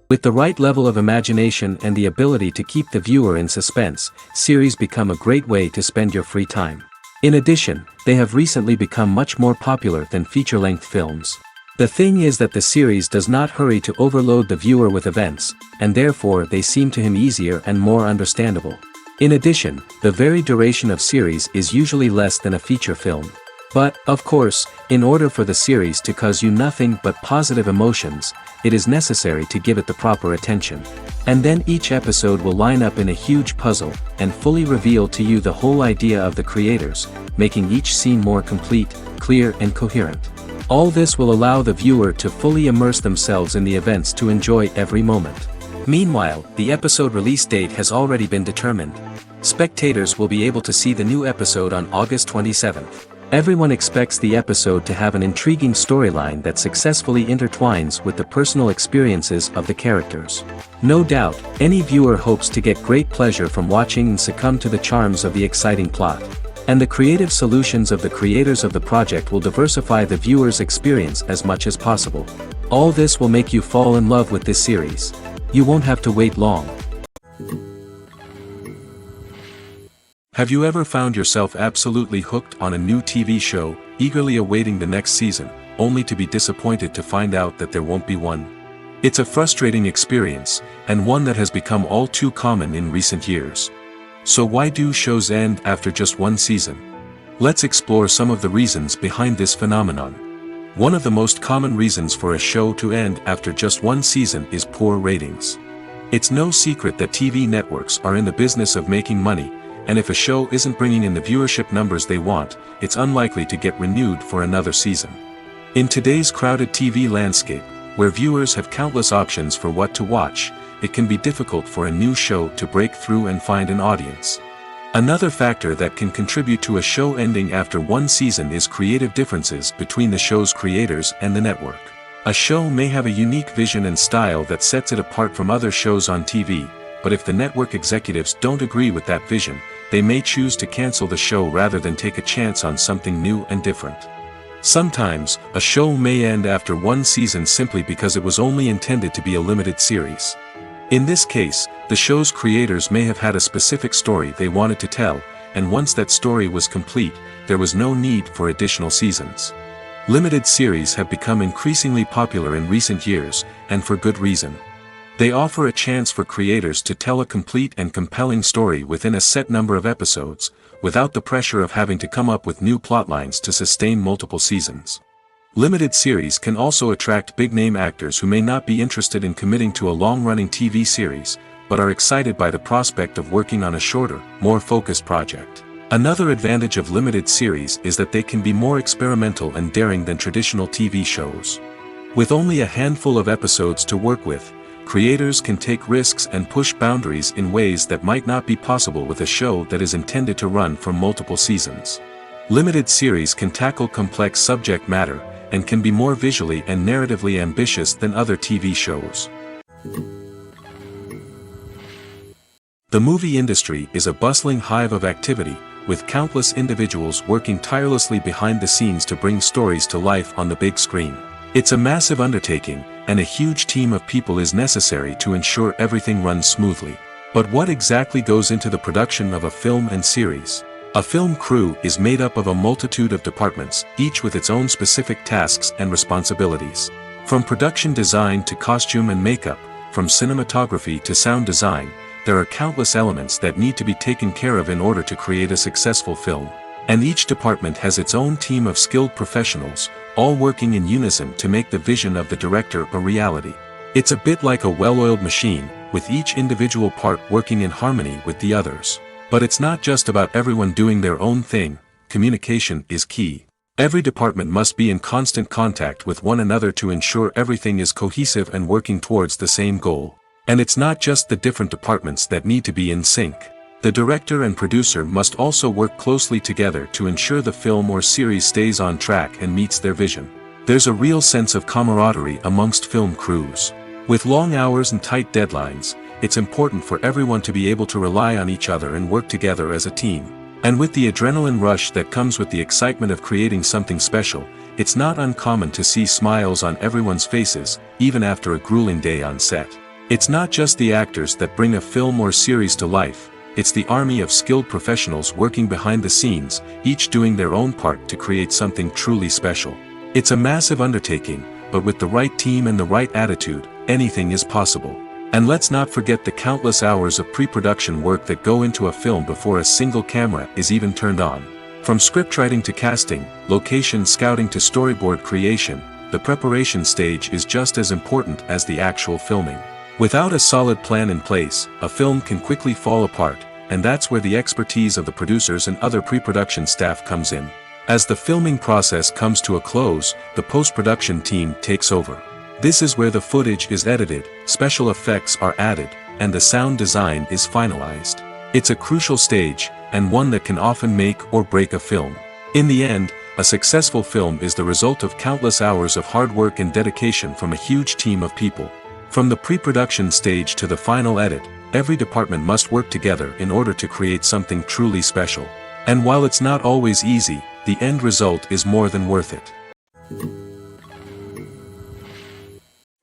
With the right level of imagination and the ability to keep the viewer in suspense, series become a great way to spend your free time. In addition, they have recently become much more popular than feature-length films. The thing is that the series does not hurry to overload the viewer with events, and therefore they seem to him easier and more understandable. In addition, the very duration of series is usually less than a feature film. But, of course, in order for the series to cause you nothing but positive emotions, it is necessary to give it the proper attention. And then each episode will line up in a huge puzzle, and fully reveal to you the whole idea of the creators, making each scene more complete, clear and coherent. All this will allow the viewer to fully immerse themselves in the events to enjoy every moment. Meanwhile, the episode release date has already been determined. Spectators will be able to see the new episode on August 27th. Everyone expects the episode to have an intriguing storyline that successfully intertwines with the personal experiences of the characters. No doubt, any viewer hopes to get great pleasure from watching and succumb to the charms of the exciting plot. And the creative solutions of the creators of the project will diversify the viewer's experience as much as possible. All this will make you fall in love with this series. You won't have to wait long. Have you ever found yourself absolutely hooked on a new TV show, eagerly awaiting the next season, only to be disappointed to find out that there won't be one? It's a frustrating experience, and one that has become all too common in recent years. So why do shows end after just one season? Let's explore some of the reasons behind this phenomenon. One of the most common reasons for a show to end after just one season is poor ratings. It's no secret that TV networks are in the business of making money, and if a show isn't bringing in the viewership numbers they want, it's unlikely to get renewed for another season. In today's crowded TV landscape, where viewers have countless options for what to watch, it can be difficult for a new show to break through and find an audience. Another factor that can contribute to a show ending after one season is creative differences between the show's creators and the network. A show may have a unique vision and style that sets it apart from other shows on TV, but if the network executives don't agree with that vision, they may choose to cancel the show rather than take a chance on something new and different. Sometimes, a show may end after one season simply because it was only intended to be a limited series. In this case, the show's creators may have had a specific story they wanted to tell, and once that story was complete, there was no need for additional seasons. Limited series have become increasingly popular in recent years, and for good reason. They offer a chance for creators to tell a complete and compelling story within a set number of episodes, without the pressure of having to come up with new plotlines to sustain multiple seasons. Limited series can also attract big-name actors who may not be interested in committing to a long-running TV series, but are excited by the prospect of working on a shorter, more focused project. Another advantage of limited series is that they can be more experimental and daring than traditional TV shows. With only a handful of episodes to work with, creators can take risks and push boundaries in ways that might not be possible with a show that is intended to run for multiple seasons. Limited series can tackle complex subject matter, and can be more visually and narratively ambitious than other TV shows. The movie industry is a bustling hive of activity, with countless individuals working tirelessly behind the scenes to bring stories to life on the big screen. It's a massive undertaking, and a huge team of people is necessary to ensure everything runs smoothly. But what exactly goes into the production of a film and series? A film crew is made up of a multitude of departments, each with its own specific tasks and responsibilities. From production design to costume and makeup, from cinematography to sound design, there are countless elements that need to be taken care of in order to create a successful film. And each department has its own team of skilled professionals, all working in unison to make the vision of the director a reality. It's a bit like a well-oiled machine, with each individual part working in harmony with the others. But it's not just about everyone doing their own thing. Communication is key. Every department must be in constant contact with one another to ensure everything is cohesive and working towards the same goal. And it's not just the different departments that need to be in sync. The director and producer must also work closely together to ensure the film or series stays on track and meets their vision. There's a real sense of camaraderie amongst film crews. With long hours and tight deadlines, it's important for everyone to be able to rely on each other and work together as a team. And with the adrenaline rush that comes with the excitement of creating something special, it's not uncommon to see smiles on everyone's faces, even after a grueling day on set. It's not just the actors that bring a film or series to life, it's the army of skilled professionals working behind the scenes, each doing their own part to create something truly special. It's a massive undertaking, but with the right team and the right attitude, anything is possible. And let's not forget the countless hours of pre-production work that go into a film before a single camera is even turned on. From scriptwriting to casting, location scouting to storyboard creation, the preparation stage is just as important as the actual filming. Without a solid plan in place, a film can quickly fall apart, and that's where the expertise of the producers and other pre-production staff comes in. As the filming process comes to a close, the post-production team takes over. This is where the footage is edited, special effects are added, and the sound design is finalized. It's a crucial stage, and one that can often make or break a film. In the end, a successful film is the result of countless hours of hard work and dedication from a huge team of people. From the pre-production stage to the final edit, every department must work together in order to create something truly special. And while it's not always easy, the end result is more than worth it.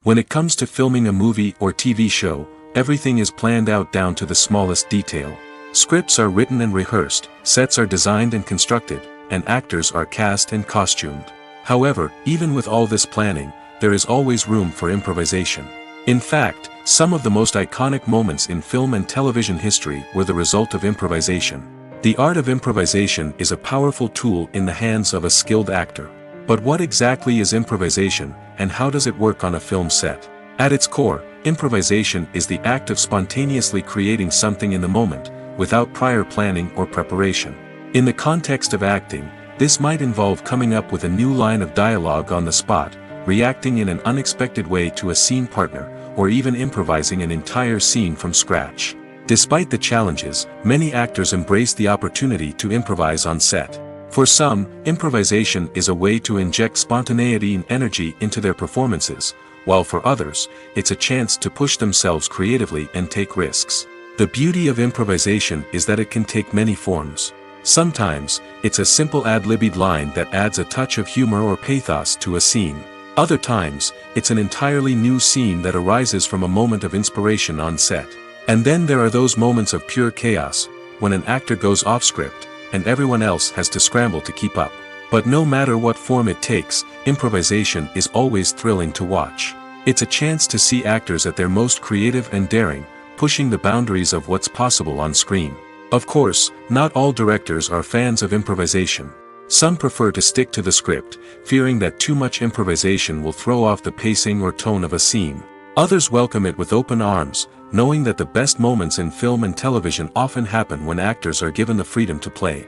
When it comes to filming a movie or TV show, everything is planned out down to the smallest detail. Scripts are written and rehearsed, sets are designed and constructed, and actors are cast and costumed. However, even with all this planning, there is always room for improvisation. In fact, some of the most iconic moments in film and television history were the result of improvisation. The art of improvisation is a powerful tool in the hands of a skilled actor. But what exactly is improvisation, and how does it work on a film set? At its core, improvisation is the act of spontaneously creating something in the moment, without prior planning or preparation. In the context of acting, this might involve coming up with a new line of dialogue on the spot, reacting in an unexpected way to a scene partner, or even improvising an entire scene from scratch. Despite the challenges, many actors embrace the opportunity to improvise on set. For some, improvisation is a way to inject spontaneity and energy into their performances, while for others, it's a chance to push themselves creatively and take risks. The beauty of improvisation is that it can take many forms. Sometimes, it's a simple ad-libbed line that adds a touch of humor or pathos to a scene. Other times, it's an entirely new scene that arises from a moment of inspiration on set. And then there are those moments of pure chaos, when an actor goes off script, and everyone else has to scramble to keep up. But no matter what form it takes, improvisation is always thrilling to watch. It's a chance to see actors at their most creative and daring, pushing the boundaries of what's possible on screen. Of course, not all directors are fans of improvisation. Some prefer to stick to the script, fearing that too much improvisation will throw off the pacing or tone of a scene. Others welcome it with open arms, knowing that the best moments in film and television often happen when actors are given the freedom to play.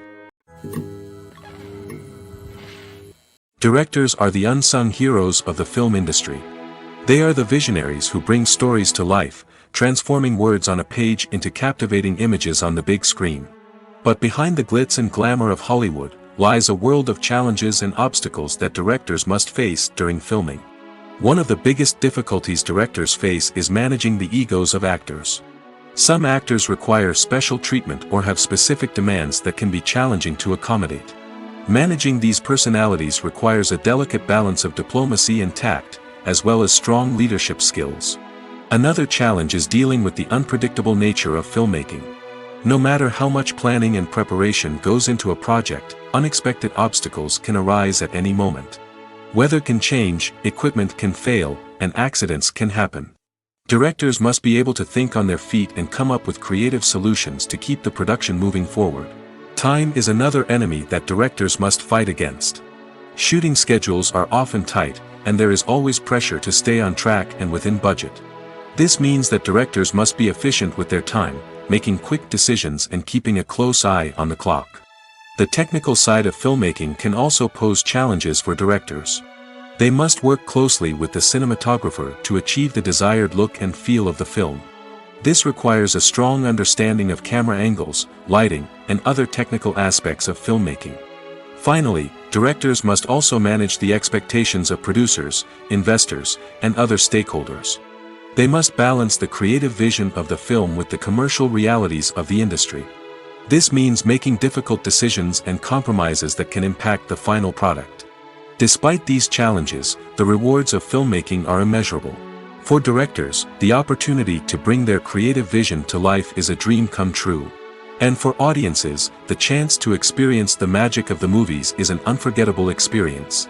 Directors are the unsung heroes of the film industry. They are the visionaries who bring stories to life, transforming words on a page into captivating images on the big screen. But behind the glitz and glamour of Hollywood, lies a world of challenges and obstacles that directors must face during filming. One of the biggest difficulties directors face is managing the egos of actors. Some actors require special treatment or have specific demands that can be challenging to accommodate. Managing these personalities requires a delicate balance of diplomacy and tact, as well as strong leadership skills. Another challenge is dealing with the unpredictable nature of filmmaking. No matter how much planning and preparation goes into a project, unexpected obstacles can arise at any moment. Weather can change, equipment can fail, and accidents can happen. Directors must be able to think on their feet and come up with creative solutions to keep the production moving forward. Time is another enemy that directors must fight against. Shooting schedules are often tight, and there is always pressure to stay on track and within budget. This means that directors must be efficient with their time, making quick decisions and keeping a close eye on the clock. The technical side of filmmaking can also pose challenges for directors. They must work closely with the cinematographer to achieve the desired look and feel of the film. This requires a strong understanding of camera angles, lighting, and other technical aspects of filmmaking. Finally, directors must also manage the expectations of producers, investors, and other stakeholders. They must balance the creative vision of the film with the commercial realities of the industry. This means making difficult decisions and compromises that can impact the final product. Despite these challenges, the rewards of filmmaking are immeasurable. For directors, the opportunity to bring their creative vision to life is a dream come true. And for audiences, the chance to experience the magic of the movies is an unforgettable experience.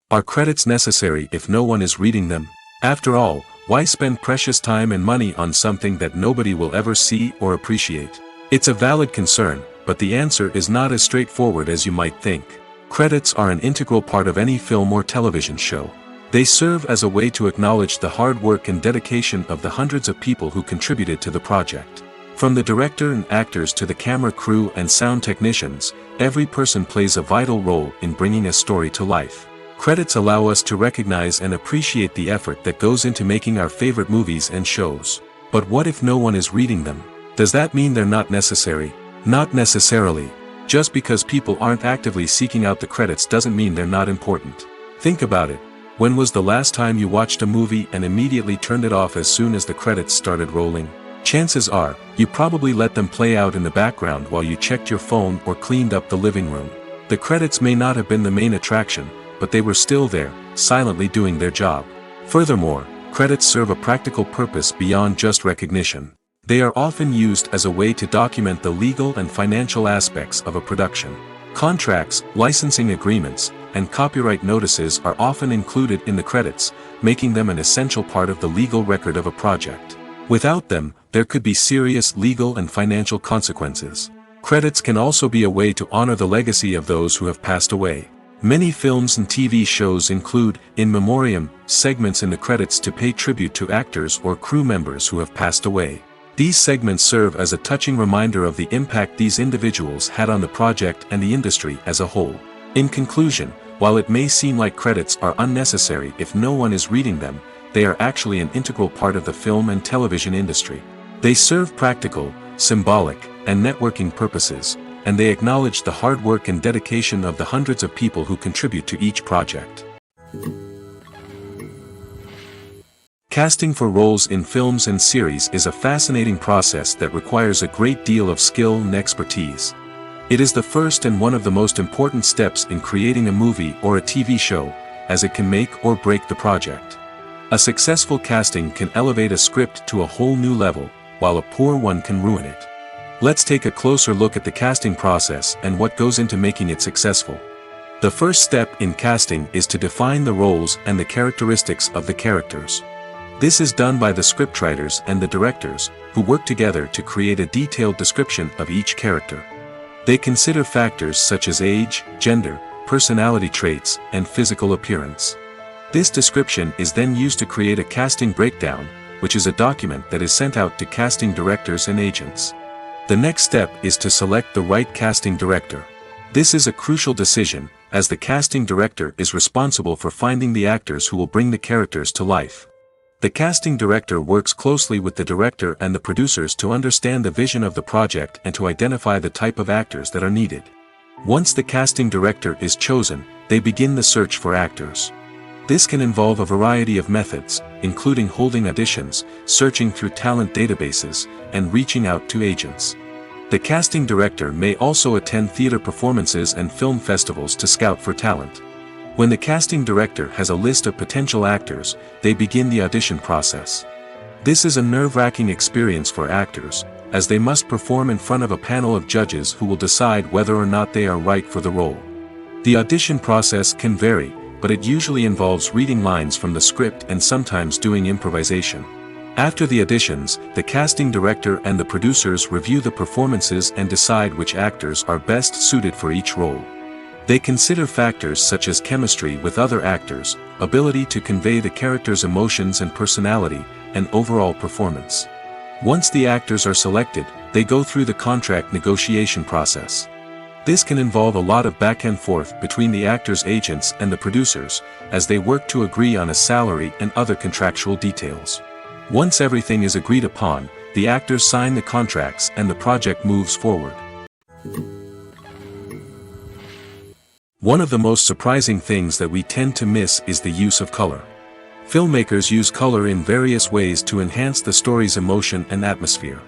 Are credits necessary if no one is reading them? After all, why spend precious time and money on something that nobody will ever see or appreciate? It's a valid concern, but the answer is not as straightforward as you might think. Credits are an integral part of any film or television show. They serve as a way to acknowledge the hard work and dedication of the hundreds of people who contributed to the project. From the director and actors to the camera crew and sound technicians, every person plays a vital role in bringing a story to life. Credits allow us to recognize and appreciate the effort that goes into making our favorite movies and shows. But what if no one is reading them? Does that mean they're not necessary? Not necessarily. Just because people aren't actively seeking out the credits doesn't mean they're not important. Think about it. When was the last time you watched a movie and immediately turned it off as soon as the credits started rolling? Chances are, you probably let them play out in the background while you checked your phone or cleaned up the living room. The credits may not have been the main attraction, but they were still there, silently doing their job. Furthermore, credits serve a practical purpose beyond just recognition. They are often used as a way to document the legal and financial aspects of a production. Contracts, licensing agreements, and copyright notices are often included in the credits, making them an essential part of the legal record of a project. Without them, there could be serious legal and financial consequences. Credits can also be a way to honor the legacy of those who have passed away. Many films and TV shows include, in memoriam, segments in the credits to pay tribute to actors or crew members who have passed away. These segments serve as a touching reminder of the impact these individuals had on the project and the industry as a whole. In conclusion, while it may seem like credits are unnecessary if no one is reading them, they are actually an integral part of the film and television industry. They serve practical, symbolic, and networking purposes, and they acknowledge the hard work and dedication of the hundreds of people who contribute to each project. Casting for roles in films and series is a fascinating process that requires a great deal of skill and expertise. It is the first and one of the most important steps in creating a movie or a TV show, as it can make or break the project. A successful casting can elevate a script to a whole new level, while a poor one can ruin it. Let's take a closer look at the casting process and what goes into making it successful. The first step in casting is to define the roles and the characteristics of the characters. This is done by the scriptwriters and the directors, who work together to create a detailed description of each character. They consider factors such as age, gender, personality traits, and physical appearance. This description is then used to create a casting breakdown, which is a document that is sent out to casting directors and agents. The next step is to select the right casting director. This is a crucial decision, as the casting director is responsible for finding the actors who will bring the characters to life. The casting director works closely with the director and the producers to understand the vision of the project and to identify the type of actors that are needed. Once the casting director is chosen, they begin the search for actors. This can involve a variety of methods, including holding auditions, searching through talent databases, and reaching out to agents. The casting director may also attend theater performances and film festivals to scout for talent. When the casting director has a list of potential actors, they begin the audition process. This is a nerve-wracking experience for actors, as they must perform in front of a panel of judges who will decide whether or not they are right for the role. The audition process can vary, but it usually involves reading lines from the script and sometimes doing improvisation. After the auditions, the casting director and the producers review the performances and decide which actors are best suited for each role. They consider factors such as chemistry with other actors, ability to convey the character's emotions and personality, and overall performance. Once the actors are selected, they go through the contract negotiation process. This can involve a lot of back and forth between the actors' agents and the producers, as they work to agree on a salary and other contractual details. Once everything is agreed upon, the actors sign the contracts and the project moves forward. One of the most surprising things that we tend to miss is the use of color. Filmmakers use color in various ways to enhance the story's emotion and atmosphere.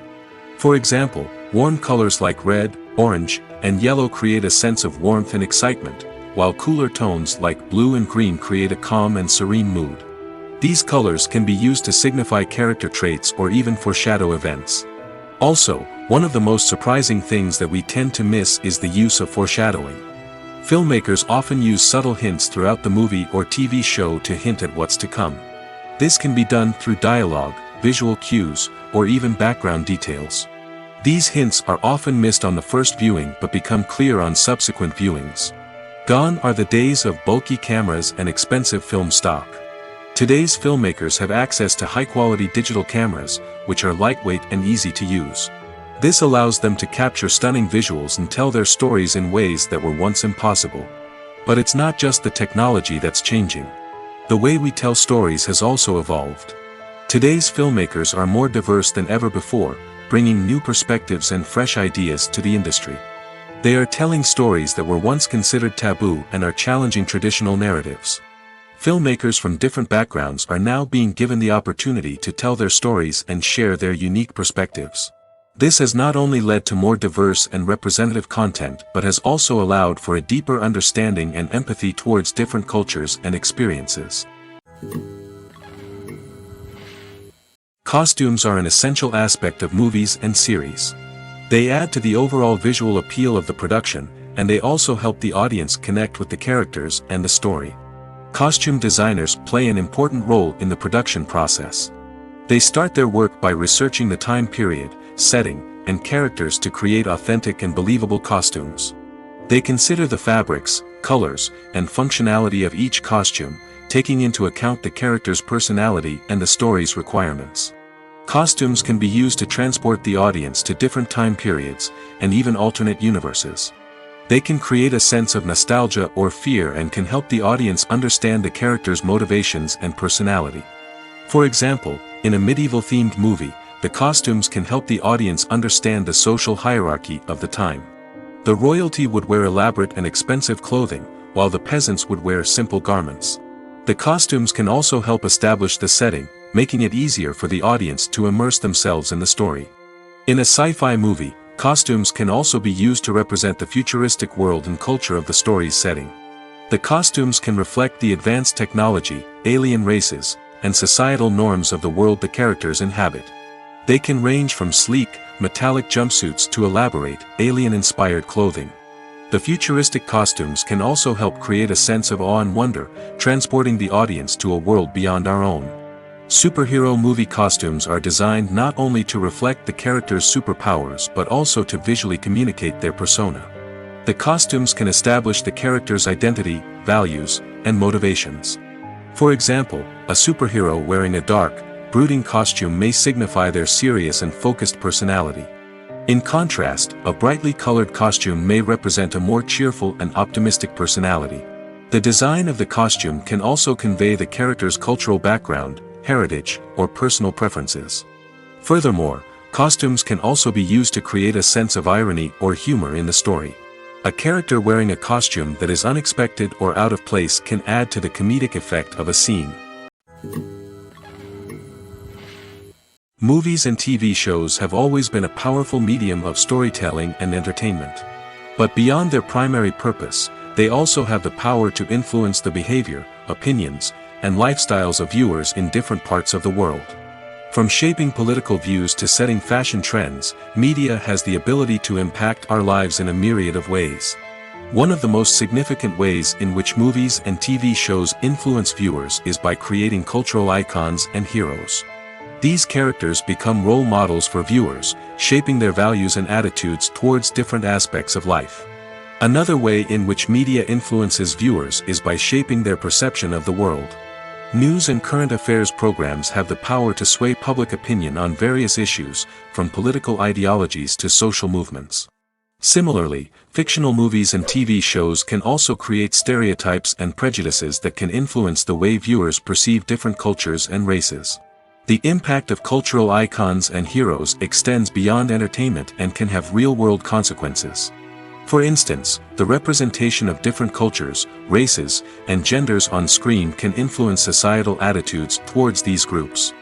For example, warm colors like red, orange, and yellow create a sense of warmth and excitement, while cooler tones like blue and green create a calm and serene mood. These colors can be used to signify character traits or even foreshadow events. Also, one of the most surprising things that we tend to miss is the use of foreshadowing. Filmmakers often use subtle hints throughout the movie or TV show to hint at what's to come. This can be done through dialogue, visual cues, or even background details. These hints are often missed on the first viewing but become clear on subsequent viewings. Gone are the days of bulky cameras and expensive film stock. Today's filmmakers have access to high-quality digital cameras, which are lightweight and easy to use. This allows them to capture stunning visuals and tell their stories in ways that were once impossible. But it's not just the technology that's changing. The way we tell stories has also evolved. Today's filmmakers are more diverse than ever before, bringing new perspectives and fresh ideas to the industry. They are telling stories that were once considered taboo and are challenging traditional narratives. Filmmakers from different backgrounds are now being given the opportunity to tell their stories and share their unique perspectives. This has not only led to more diverse and representative content but has also allowed for a deeper understanding and empathy towards different cultures and experiences. Costumes are an essential aspect of movies and series. They add to the overall visual appeal of the production, and they also help the audience connect with the characters and the story. Costume designers play an important role in the production process. They start their work by researching the time period, setting, and characters to create authentic and believable costumes. They consider the fabrics, colors, and functionality of each costume, taking into account the character's personality and the story's requirements. Costumes can be used to transport the audience to different time periods, and even alternate universes. They can create a sense of nostalgia or fear and can help the audience understand the character's motivations and personality. For example, in a medieval-themed movie, the costumes can help the audience understand the social hierarchy of the time. The royalty would wear elaborate and expensive clothing, while the peasants would wear simple garments. The costumes can also help establish the setting, making it easier for the audience to immerse themselves in the story. In a sci-fi movie, costumes can also be used to represent the futuristic world and culture of the story's setting. The costumes can reflect the advanced technology, alien races, and societal norms of the world the characters inhabit. They can range from sleek, metallic jumpsuits to elaborate, alien-inspired clothing. The futuristic costumes can also help create a sense of awe and wonder, transporting the audience to a world beyond our own. Superhero movie costumes are designed not only to reflect the character's superpowers but also to visually communicate their persona. The costumes can establish the character's identity, values, and motivations. For example, a superhero wearing a dark, brooding costume may signify their serious and focused personality. In contrast, a brightly colored costume may represent a more cheerful and optimistic personality. The design of the costume can also convey the character's cultural background, heritage, or personal preferences. Furthermore, costumes can also be used to create a sense of irony or humor in the story. A character wearing a costume that is unexpected or out of place can add to the comedic effect of a scene. Movies and TV shows have always been a powerful medium of storytelling and entertainment. But beyond their primary purpose, they also have the power to influence the behavior, opinions, and lifestyles of viewers in different parts of the world. From shaping political views to setting fashion trends, media has the ability to impact our lives in a myriad of ways. One of the most significant ways in which movies and TV shows influence viewers is by creating cultural icons and heroes. These characters become role models for viewers, shaping their values and attitudes towards different aspects of life. Another way in which media influences viewers is by shaping their perception of the world. News and current affairs programs have the power to sway public opinion on various issues, from political ideologies to social movements. Similarly, fictional movies and TV shows can also create stereotypes and prejudices that can influence the way viewers perceive different cultures and races. The impact of cultural icons and heroes extends beyond entertainment and can have real-world consequences. For instance, the representation of different cultures, races, and genders on screen can influence societal attitudes towards these groups.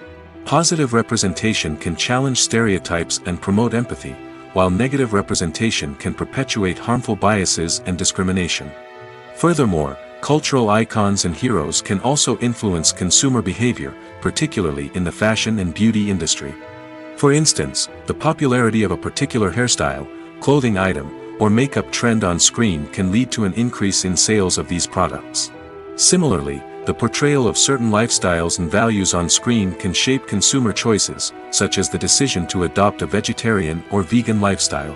Positive representation can challenge stereotypes and promote empathy, while negative representation can perpetuate harmful biases and discrimination. Furthermore, cultural icons and heroes can also influence consumer behavior, particularly in the fashion and beauty industry. For instance, the popularity of a particular hairstyle, clothing item, or makeup trend on screen can lead to an increase in sales of these products. Similarly, the portrayal of certain lifestyles and values on screen can shape consumer choices, such as the decision to adopt a vegetarian or vegan lifestyle.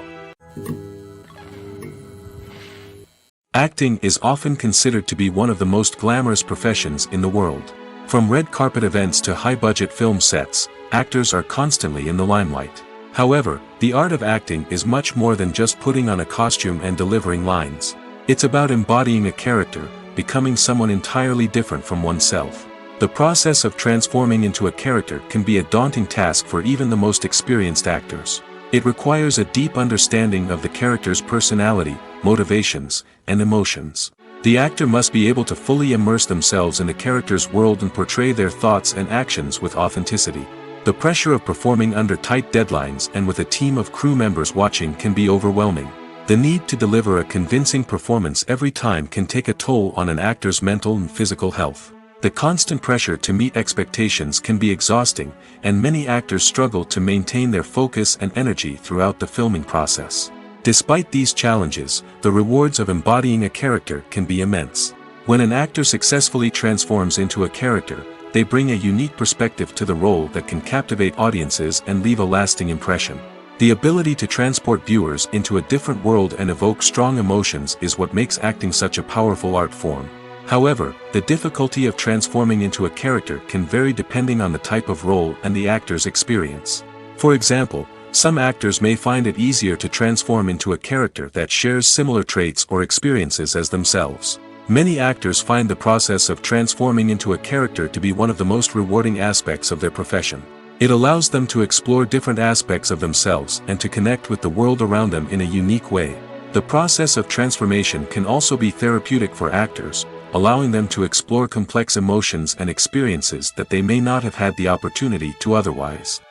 Acting is often considered to be one of the most glamorous professions in the world. From red carpet events to high-budget film sets, actors are constantly in the limelight. However, the art of acting is much more than just putting on a costume and delivering lines. It's about embodying a character, becoming someone entirely different from oneself. The process of transforming into a character can be a daunting task for even the most experienced actors. It requires a deep understanding of the character's personality, motivations, and emotions. The actor must be able to fully immerse themselves in the character's world and portray their thoughts and actions with authenticity. The pressure of performing under tight deadlines and with a team of crew members watching can be overwhelming. The need to deliver a convincing performance every time can take a toll on an actor's mental and physical health. The constant pressure to meet expectations can be exhausting, and many actors struggle to maintain their focus and energy throughout the filming process. Despite these challenges, the rewards of embodying a character can be immense. When an actor successfully transforms into a character, they bring a unique perspective to the role that can captivate audiences and leave a lasting impression. The ability to transport viewers into a different world and evoke strong emotions is what makes acting such a powerful art form. However, the difficulty of transforming into a character can vary depending on the type of role and the actor's experience. For example, some actors may find it easier to transform into a character that shares similar traits or experiences as themselves. Many actors find the process of transforming into a character to be one of the most rewarding aspects of their profession. It allows them to explore different aspects of themselves and to connect with the world around them in a unique way. The process of transformation can also be therapeutic for actors, allowing them to explore complex emotions and experiences that they may not have had the opportunity to otherwise.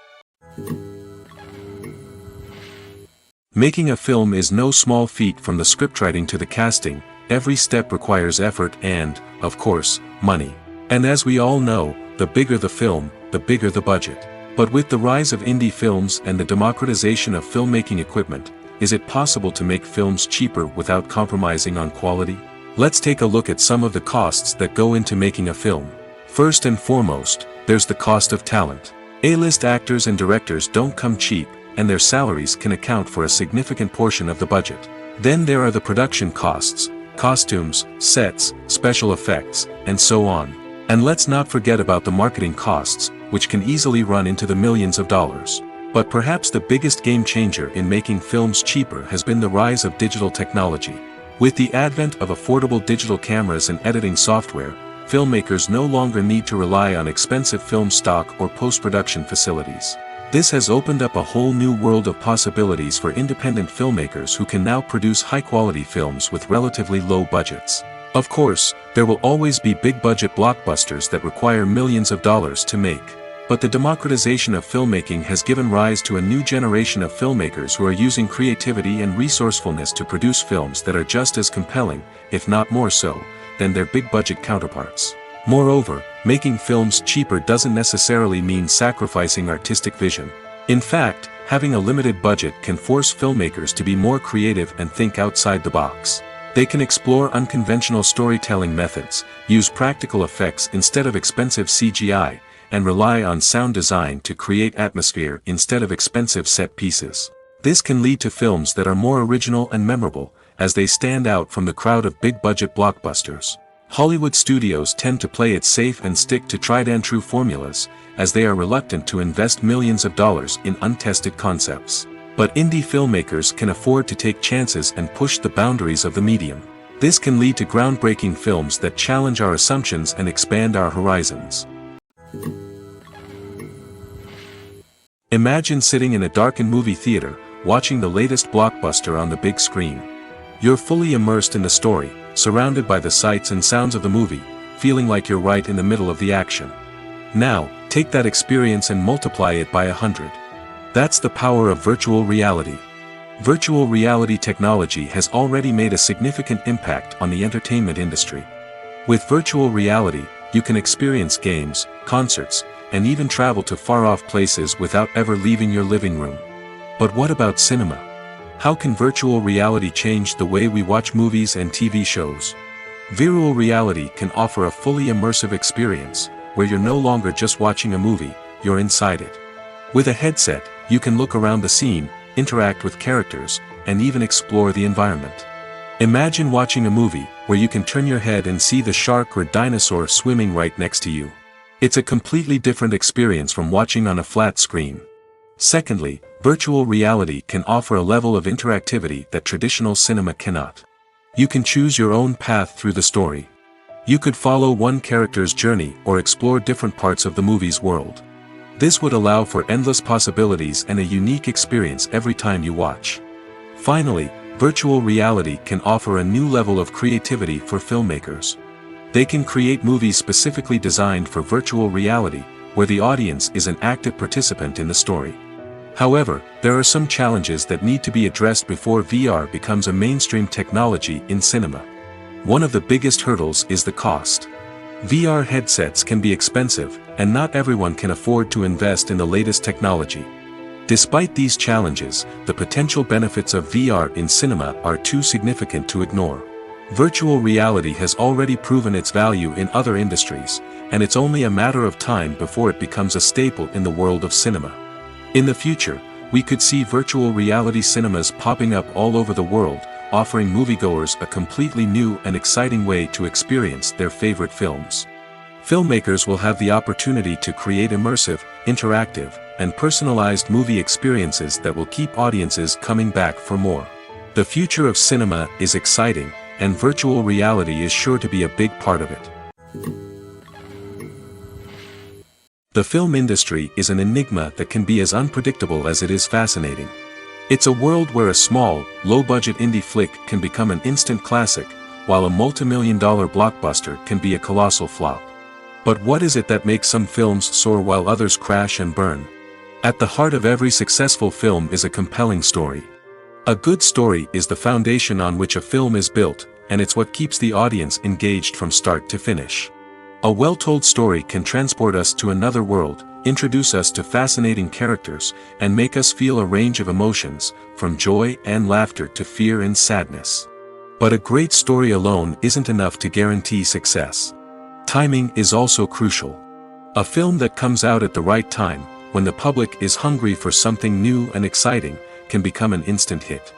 Making a film is no small feat. From the scriptwriting to the casting, every step requires effort and, of course, money. And as we all know, the bigger the film, the bigger the budget. But with the rise of indie films and the democratization of filmmaking equipment, is it possible to make films cheaper without compromising on quality? Let's take a look at some of the costs that go into making a film. First and foremost, there's the cost of talent. A-list actors and directors don't come cheap, and their salaries can account for a significant portion of the budget. Then there are the production costs, costumes, sets, special effects, and so on. And let's not forget about the marketing costs, which can easily run into the millions of dollars. But perhaps the biggest game changer in making films cheaper has been the rise of digital technology. With the advent of affordable digital cameras and editing software, filmmakers no longer need to rely on expensive film stock or post-production facilities. This has opened up a whole new world of possibilities for independent filmmakers who can now produce high-quality films with relatively low budgets. Of course, there will always be big-budget blockbusters that require millions of dollars to make. But the democratization of filmmaking has given rise to a new generation of filmmakers who are using creativity and resourcefulness to produce films that are just as compelling, if not more so, than their big-budget counterparts. Moreover, making films cheaper doesn't necessarily mean sacrificing artistic vision. In fact, having a limited budget can force filmmakers to be more creative and think outside the box. They can explore unconventional storytelling methods, use practical effects instead of expensive CGI, and rely on sound design to create atmosphere instead of expensive set pieces. This can lead to films that are more original and memorable, as they stand out from the crowd of big-budget blockbusters. Hollywood studios tend to play it safe and stick to tried-and-true formulas, as they are reluctant to invest millions of dollars in untested concepts. But indie filmmakers can afford to take chances and push the boundaries of the medium. This can lead to groundbreaking films that challenge our assumptions and expand our horizons. Imagine sitting in a darkened movie theater, watching the latest blockbuster on the big screen. You're fully immersed in the story, surrounded by the sights and sounds of the movie, feeling like you're right in the middle of the action. Now, take that experience and multiply it by 100. That's the power of virtual reality. Virtual reality technology has already made a significant impact on the entertainment industry. With virtual reality, you can experience games, concerts, and even travel to far-off places without ever leaving your living room. But what about cinema? How can virtual reality change the way we watch movies and TV shows? Virtual reality can offer a fully immersive experience, where you're no longer just watching a movie, you're inside it. With a headset, you can look around the scene, interact with characters, and even explore the environment. Imagine watching a movie, where you can turn your head and see the shark or dinosaur swimming right next to you. It's a completely different experience from watching on a flat screen. Secondly, virtual reality can offer a level of interactivity that traditional cinema cannot. You can choose your own path through the story. You could follow one character's journey or explore different parts of the movie's world. This would allow for endless possibilities and a unique experience every time you watch. Finally, virtual reality can offer a new level of creativity for filmmakers. They can create movies specifically designed for virtual reality, where the audience is an active participant in the story. However, there are some challenges that need to be addressed before VR becomes a mainstream technology in cinema. One of the biggest hurdles is the cost. VR headsets can be expensive, and not everyone can afford to invest in the latest technology. Despite these challenges, the potential benefits of VR in cinema are too significant to ignore. Virtual reality has already proven its value in other industries, and it's only a matter of time before it becomes a staple in the world of cinema. In the future, we could see virtual reality cinemas popping up all over the world, offering moviegoers a completely new and exciting way to experience their favorite films. Filmmakers will have the opportunity to create immersive, interactive, and personalized movie experiences that will keep audiences coming back for more. The future of cinema is exciting, and virtual reality is sure to be a big part of it. The film industry is an enigma that can be as unpredictable as it is fascinating. It's a world where a small, low-budget indie flick can become an instant classic, while a multi-million-dollar blockbuster can be a colossal flop. But what is it that makes some films soar while others crash and burn? At the heart of every successful film is a compelling story. A good story is the foundation on which a film is built, and it's what keeps the audience engaged from start to finish. A well-told story can transport us to another world, introduce us to fascinating characters, and make us feel a range of emotions, from joy and laughter to fear and sadness. But a great story alone isn't enough to guarantee success. Timing is also crucial. A film that comes out at the right time, when the public is hungry for something new and exciting, can become an instant hit.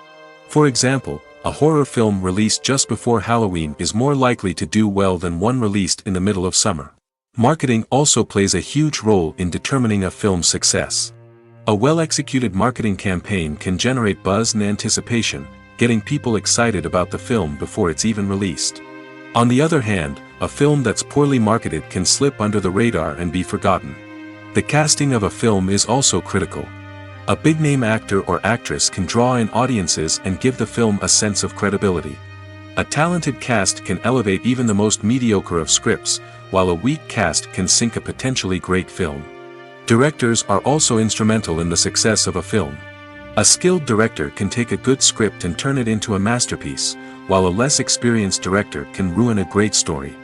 For example, a horror film released just before Halloween is more likely to do well than one released in the middle of summer. Marketing also plays a huge role in determining a film's success. A well-executed marketing campaign can generate buzz and anticipation, getting people excited about the film before it's even released. On the other hand, a film that's poorly marketed can slip under the radar and be forgotten. The casting of a film is also critical. A big-name actor or actress can draw in audiences and give the film a sense of credibility. A talented cast can elevate even the most mediocre of scripts, while a weak cast can sink a potentially great film. Directors are also instrumental in the success of a film. A skilled director can take a good script and turn it into a masterpiece, while a less experienced director can ruin a great story.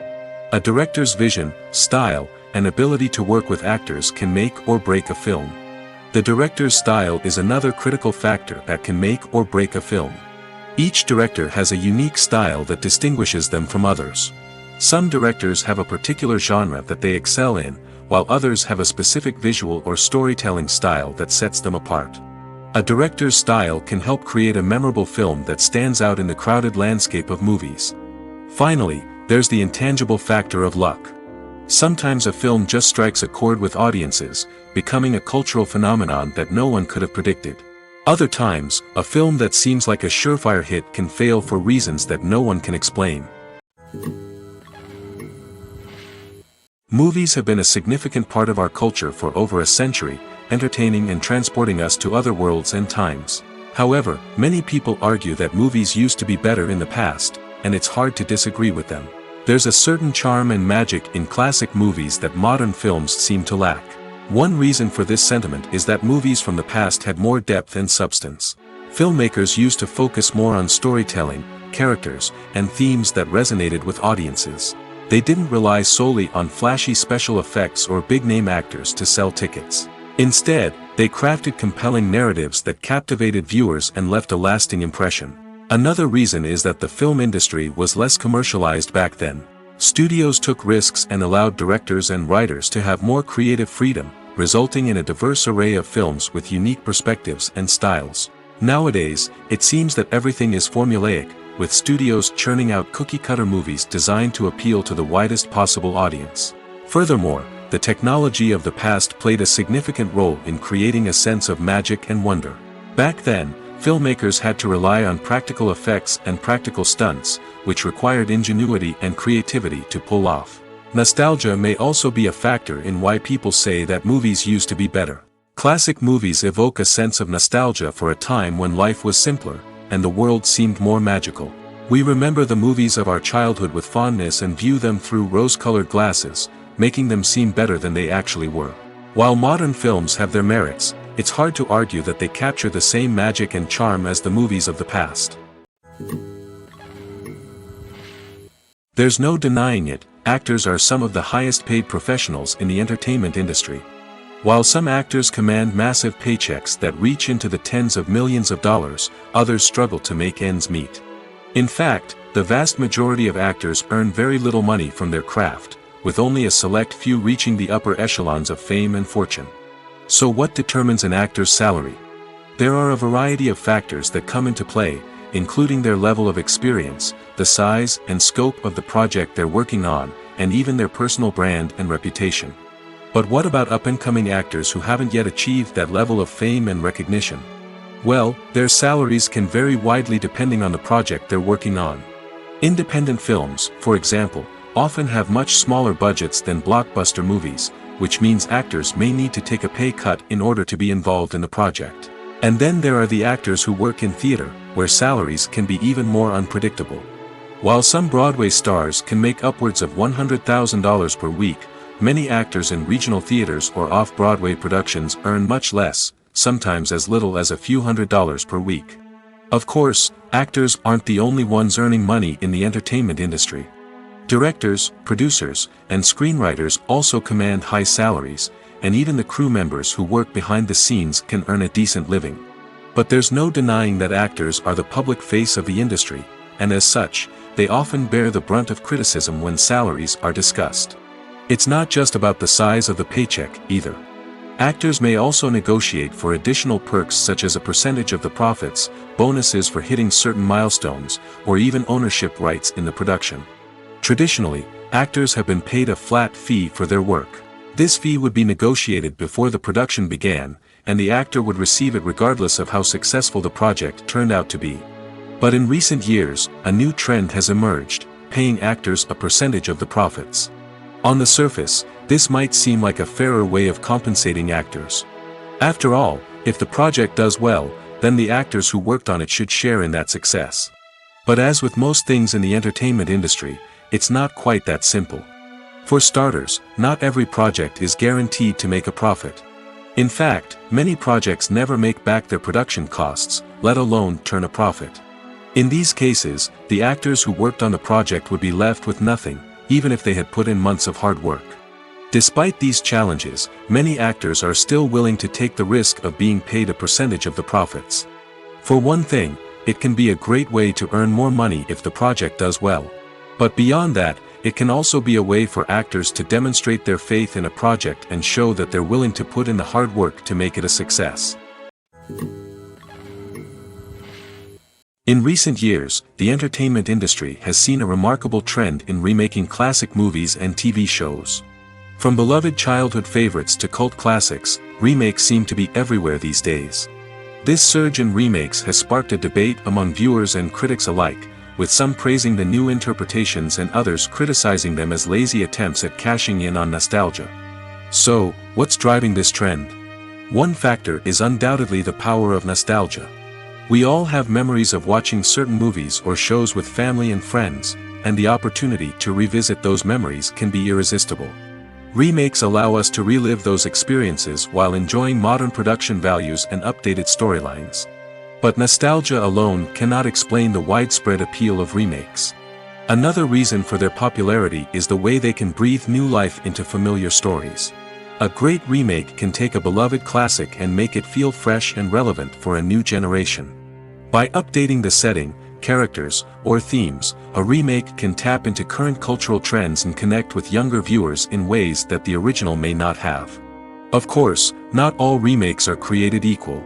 A director's vision, style, and ability to work with actors can make or break a film. The director's style is another critical factor that can make or break a film. Each director has a unique style that distinguishes them from others. Some directors have a particular genre that they excel in, while others have a specific visual or storytelling style that sets them apart. A director's style can help create a memorable film that stands out in the crowded landscape of movies. Finally, there's the intangible factor of luck. Sometimes a film just strikes a chord with audiences, becoming a cultural phenomenon that no one could have predicted. Other times, a film that seems like a surefire hit can fail for reasons that no one can explain. Movies have been a significant part of our culture for over a century, entertaining and transporting us to other worlds and times. However, many people argue that movies used to be better in the past, and it's hard to disagree with them. There's a certain charm and magic in classic movies that modern films seem to lack. One reason for this sentiment is that movies from the past had more depth and substance. Filmmakers used to focus more on storytelling, characters, and themes that resonated with audiences. They didn't rely solely on flashy special effects or big-name actors to sell tickets. Instead, they crafted compelling narratives that captivated viewers and left a lasting impression. Another reason is that the film industry was less commercialized back then. Studios took risks and allowed directors and writers to have more creative freedom, resulting in a diverse array of films with unique perspectives and styles. Nowadays, it seems that everything is formulaic, with studios churning out cookie-cutter movies designed to appeal to the widest possible audience. Furthermore, the technology of the past played a significant role in creating a sense of magic and wonder. Back then, filmmakers had to rely on practical effects and practical stunts, which required ingenuity and creativity to pull off. Nostalgia may also be a factor in why people say that movies used to be better. Classic movies evoke a sense of nostalgia for a time when life was simpler, and the world seemed more magical. We remember the movies of our childhood with fondness and view them through rose-colored glasses, making them seem better than they actually were. While modern films have their merits, it's hard to argue that they capture the same magic and charm as the movies of the past. There's no denying it, actors are some of the highest-paid professionals in the entertainment industry. While some actors command massive paychecks that reach into the tens of millions of dollars, others struggle to make ends meet. In fact, the vast majority of actors earn very little money from their craft, with only a select few reaching the upper echelons of fame and fortune. So what determines an actor's salary? There are a variety of factors that come into play, including their level of experience, the size and scope of the project they're working on, and even their personal brand and reputation. But what about up-and-coming actors who haven't yet achieved that level of fame and recognition? Well, their salaries can vary widely depending on the project they're working on. Independent films, for example, often have much smaller budgets than blockbuster movies, which means actors may need to take a pay cut in order to be involved in the project. And then there are the actors who work in theater, where salaries can be even more unpredictable. While some Broadway stars can make upwards of $100,000 per week, many actors in regional theaters or off-Broadway productions earn much less, sometimes as little as a few $100s per week. Of course, actors aren't the only ones earning money in the entertainment industry. Directors, producers, and screenwriters also command high salaries, and even the crew members who work behind the scenes can earn a decent living. But there's no denying that actors are the public face of the industry, and as such, they often bear the brunt of criticism when salaries are discussed. It's not just about the size of the paycheck, either. Actors may also negotiate for additional perks such as a percentage of the profits, bonuses for hitting certain milestones, or even ownership rights in the production. Traditionally, actors have been paid a flat fee for their work. This fee would be negotiated before the production began, and the actor would receive it regardless of how successful the project turned out to be. But in recent years, a new trend has emerged, paying actors a percentage of the profits. On the surface, this might seem like a fairer way of compensating actors. After all, if the project does well, then the actors who worked on it should share in that success. But as with most things in the entertainment industry, it's not quite that simple. For starters, not every project is guaranteed to make a profit. In fact, many projects never make back their production costs, let alone turn a profit. In these cases, the actors who worked on the project would be left with nothing, even if they had put in months of hard work. Despite these challenges, many actors are still willing to take the risk of being paid a percentage of the profits. For one thing, it can be a great way to earn more money if the project does well. But beyond that, it can also be a way for actors to demonstrate their faith in a project and show that they're willing to put in the hard work to make it a success. In recent years, the entertainment industry has seen a remarkable trend in remaking classic movies and TV shows. From beloved childhood favorites to cult classics, remakes seem to be everywhere these days. This surge in remakes has sparked a debate among viewers and critics alike, with some praising the new interpretations and others criticizing them as lazy attempts at cashing in on nostalgia. So, what's driving this trend? One factor is undoubtedly the power of nostalgia. We all have memories of watching certain movies or shows with family and friends, and the opportunity to revisit those memories can be irresistible. Remakes allow us to relive those experiences while enjoying modern production values and updated storylines. But nostalgia alone cannot explain the widespread appeal of remakes. Another reason for their popularity is the way they can breathe new life into familiar stories. A great remake can take a beloved classic and make it feel fresh and relevant for a new generation. By updating the setting, characters, or themes, a remake can tap into current cultural trends and connect with younger viewers in ways that the original may not have. Of course, not all remakes are created equal.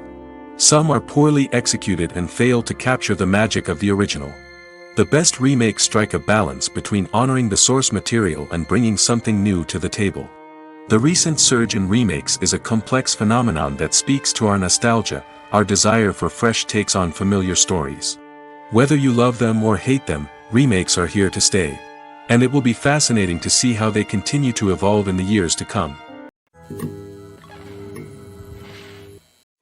Some are poorly executed and fail to capture the magic of the original. The best remakes strike a balance between honoring the source material and bringing something new to the table. The recent surge in remakes is a complex phenomenon that speaks to our nostalgia, our desire for fresh takes on familiar stories. Whether you love them or hate them, remakes are here to stay. And it will be fascinating to see how they continue to evolve in the years to come.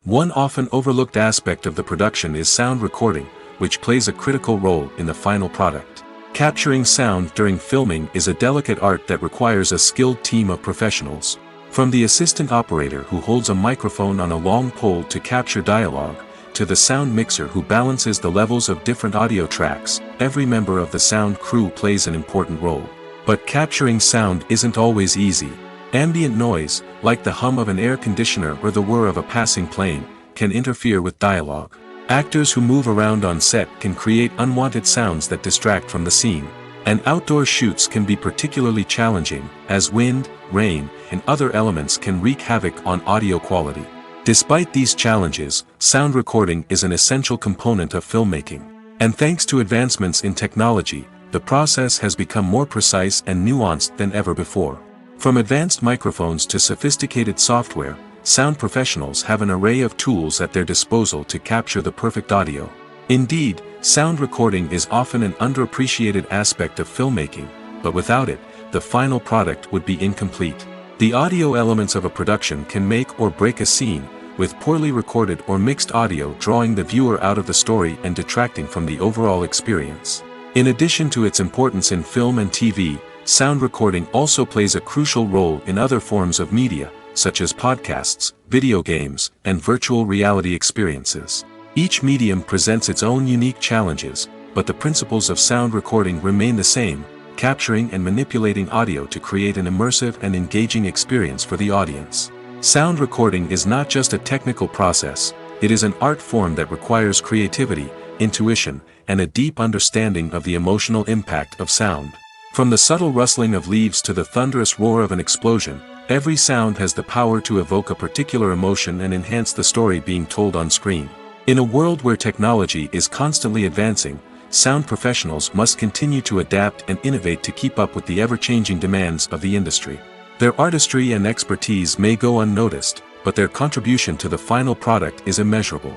One often overlooked aspect of the production is sound recording, which plays a critical role in the final product. Capturing sound during filming is a delicate art that requires a skilled team of professionals. From the assistant operator who holds a microphone on a long pole to capture dialogue, to the sound mixer who balances the levels of different audio tracks, every member of the sound crew plays an important role. But capturing sound isn't always easy. Ambient noise, like the hum of an air conditioner or the whir of a passing plane, can interfere with dialogue. Actors who move around on set can create unwanted sounds that distract from the scene. And outdoor shoots can be particularly challenging, as wind, rain, and other elements can wreak havoc on audio quality. Despite these challenges, sound recording is an essential component of filmmaking. And thanks to advancements in technology, the process has become more precise and nuanced than ever before. From advanced microphones to sophisticated software, sound professionals have an array of tools at their disposal to capture the perfect audio. Indeed, sound recording is often an underappreciated aspect of filmmaking, but without it, the final product would be incomplete. The audio elements of a production can make or break a scene, with poorly recorded or mixed audio drawing the viewer out of the story and detracting from the overall experience. In addition to its importance in film and TV, sound recording also plays a crucial role in other forms of media, such as podcasts, video games, and virtual reality experiences. Each medium presents its own unique challenges, but the principles of sound recording remain the same, capturing and manipulating audio to create an immersive and engaging experience for the audience. Sound recording is not just a technical process, it is an art form that requires creativity, intuition, and a deep understanding of the emotional impact of sound. From the subtle rustling of leaves to the thunderous roar of an explosion, every sound has the power to evoke a particular emotion and enhance the story being told on screen. In a world where technology is constantly advancing, sound professionals must continue to adapt and innovate to keep up with the ever-changing demands of the industry. Their artistry and expertise may go unnoticed, but their contribution to the final product is immeasurable.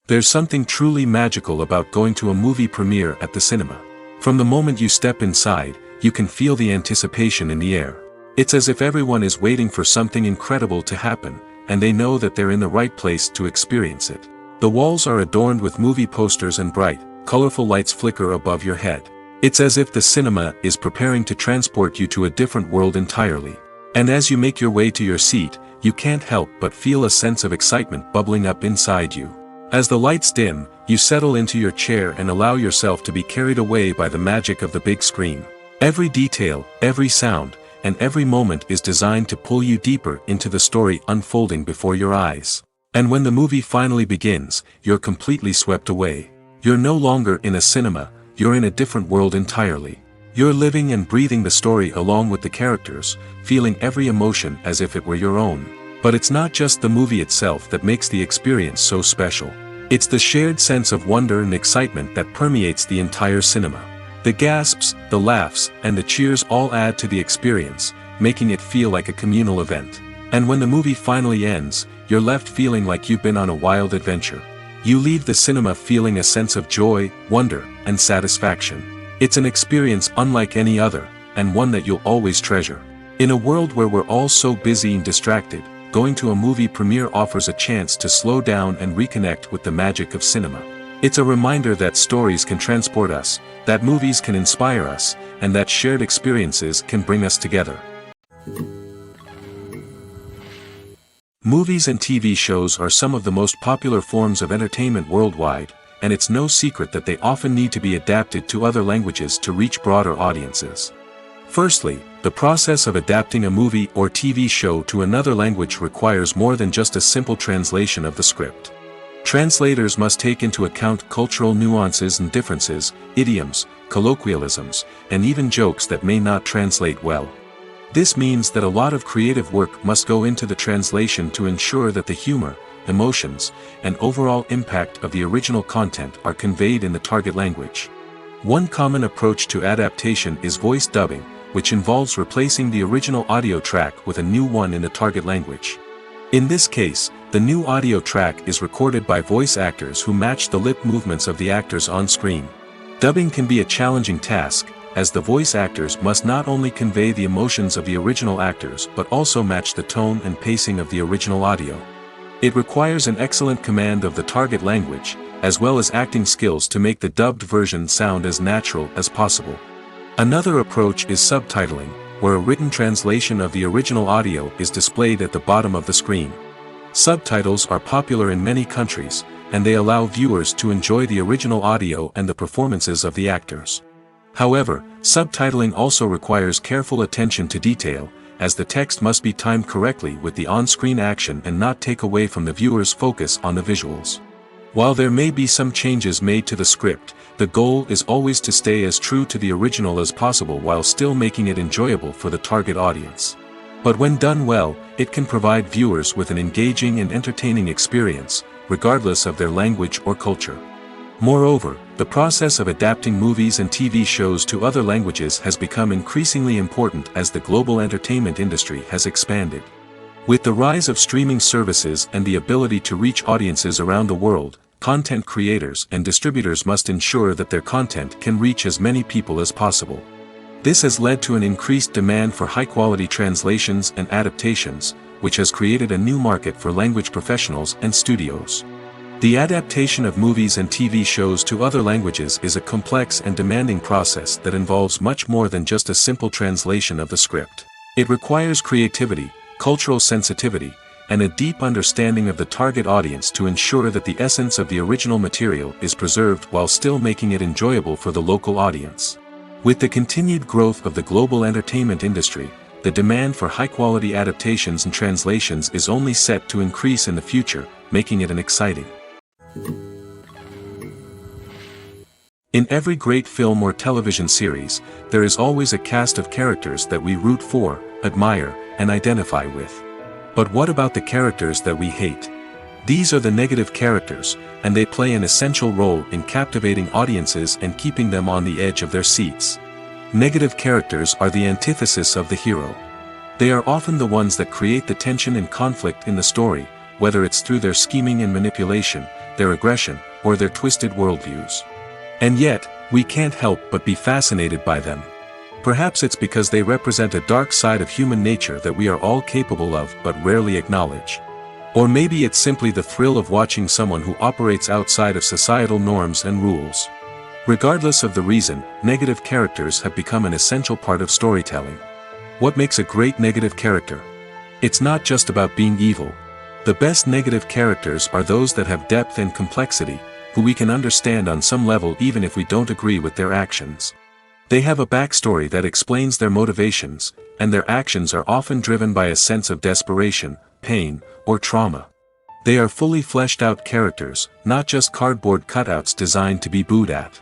There's something truly magical about going to a movie premiere at the cinema. From the moment you step inside, you can feel the anticipation in the air. It's as if everyone is waiting for something incredible to happen, and they know that they're in the right place to experience it. The walls are adorned with movie posters and bright, colorful lights flicker above your head. It's as if the cinema is preparing to transport you to a different world entirely. And as you make your way to your seat, you can't help but feel a sense of excitement bubbling up inside you. As the lights dim, you settle into your chair and allow yourself to be carried away by the magic of the big screen. Every detail, every sound, and every moment is designed to pull you deeper into the story unfolding before your eyes. And when the movie finally begins, you're completely swept away. You're no longer in a cinema, you're in a different world entirely. You're living and breathing the story along with the characters, feeling every emotion as if it were your own. But it's not just the movie itself that makes the experience so special. It's the shared sense of wonder and excitement that permeates the entire cinema. The gasps, the laughs, and the cheers all add to the experience, making it feel like a communal event. And when the movie finally ends, you're left feeling like you've been on a wild adventure. You leave the cinema feeling a sense of joy, wonder, and satisfaction. It's an experience unlike any other, and one that you'll always treasure. In a world where we're all so busy and distracted, going to a movie premiere offers a chance to slow down and reconnect with the magic of cinema. It's a reminder that stories can transport us, that movies can inspire us, and that shared experiences can bring us together. Movies and TV shows are some of the most popular forms of entertainment worldwide, and it's no secret that they often need to be adapted to other languages to reach broader audiences. Firstly, the process of adapting a movie or TV show to another language requires more than just a simple translation of the script. Translators must take into account cultural nuances and differences, idioms, colloquialisms, and even jokes that may not translate well. This means that a lot of creative work must go into the translation to ensure that the humor, emotions, and overall impact of the original content are conveyed in the target language. One common approach to adaptation is voice dubbing, which involves replacing the original audio track with a new one in the target language. In this case, the new audio track is recorded by voice actors who match the lip movements of the actors on screen. Dubbing can be a challenging task, as the voice actors must not only convey the emotions of the original actors but also match the tone and pacing of the original audio. It requires an excellent command of the target language, as well as acting skills to make the dubbed version sound as natural as possible. Another approach is subtitling, where a written translation of the original audio is displayed at the bottom of the screen. Subtitles are popular in many countries, and they allow viewers to enjoy the original audio and the performances of the actors. However, subtitling also requires careful attention to detail, as the text must be timed correctly with the on-screen action and not take away from the viewer's focus on the visuals. While there may be some changes made to the script, the goal is always to stay as true to the original as possible while still making it enjoyable for the target audience. But when done well, it can provide viewers with an engaging and entertaining experience, regardless of their language or culture. Moreover, the process of adapting movies and TV shows to other languages has become increasingly important as the global entertainment industry has expanded. With the rise of streaming services and the ability to reach audiences around the world, content creators and distributors must ensure that their content can reach as many people as possible. This has led to an increased demand for high-quality translations and adaptations, which has created a new market for language professionals and studios. The adaptation of movies and TV shows to other languages is a complex and demanding process that involves much more than just a simple translation of the script. It requires creativity, cultural sensitivity, and a deep understanding of the target audience to ensure that the essence of the original material is preserved while still making it enjoyable for the local audience. With the continued growth of the global entertainment industry, the demand for high-quality adaptations and translations is only set to increase in the future, making it an exciting. In every great film or television series, there is always a cast of characters that we root for, admire, and identify with. But what about the characters that we hate? These are the negative characters, and they play an essential role in captivating audiences and keeping them on the edge of their seats. Negative characters are the antithesis of the hero. They are often the ones that create the tension and conflict in the story, whether it's through their scheming and manipulation, their aggression, or their twisted worldviews. And yet, we can't help but be fascinated by them. Perhaps it's because they represent a dark side of human nature that we are all capable of but rarely acknowledge. Or maybe it's simply the thrill of watching someone who operates outside of societal norms and rules. Regardless of the reason, negative characters have become an essential part of storytelling. What makes a great negative character? It's not just about being evil. The best negative characters are those that have depth and complexity, who we can understand on some level even if we don't agree with their actions. They have a backstory that explains their motivations, and their actions are often driven by a sense of desperation, pain, or trauma. They are fully fleshed out characters, not just cardboard cutouts designed to be booed at.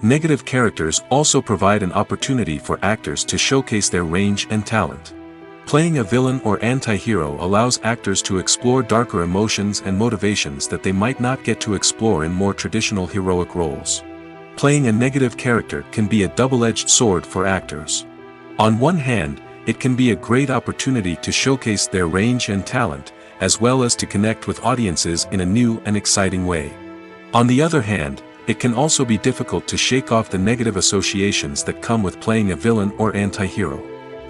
Negative characters also provide an opportunity for actors to showcase their range and talent. Playing a villain or anti-hero allows actors to explore darker emotions and motivations that they might not get to explore in more traditional heroic roles. Playing a negative character can be a double-edged sword for actors. On one hand, it can be a great opportunity to showcase their range and talent, as well as to connect with audiences in a new and exciting way. On the other hand, it can also be difficult to shake off the negative associations that come with playing a villain or anti-hero.